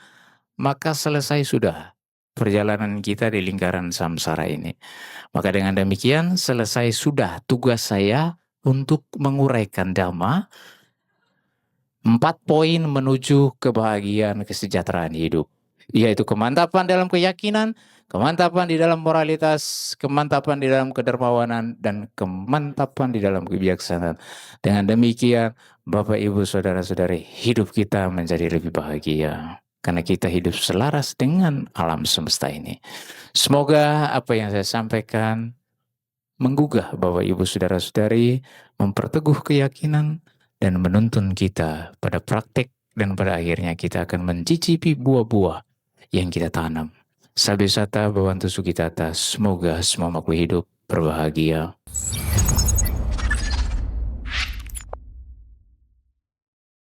maka selesai sudah perjalanan kita di lingkaran samsara ini. Maka dengan demikian selesai sudah tugas saya untuk menguraikan Dhamma 4 poin menuju kebahagiaan kesejahteraan hidup. Yaitu kemantapan dalam keyakinan, kemantapan di dalam moralitas, kemantapan di dalam kedermawanan, dan kemantapan di dalam kebijaksanaan. Dengan demikian, Bapak, Ibu, Saudara-saudari, hidup kita menjadi lebih bahagia. Karena kita hidup selaras dengan alam semesta ini. Semoga apa yang saya sampaikan menggugah Bapak, Ibu, Saudara-saudari, memperteguh keyakinan, dan menuntun kita pada praktek, dan pada akhirnya kita akan mencicipi buah-buah yang kita tanam. Sabesata Bhavantu Sukhitata, semoga semua makhluk hidup berbahagia.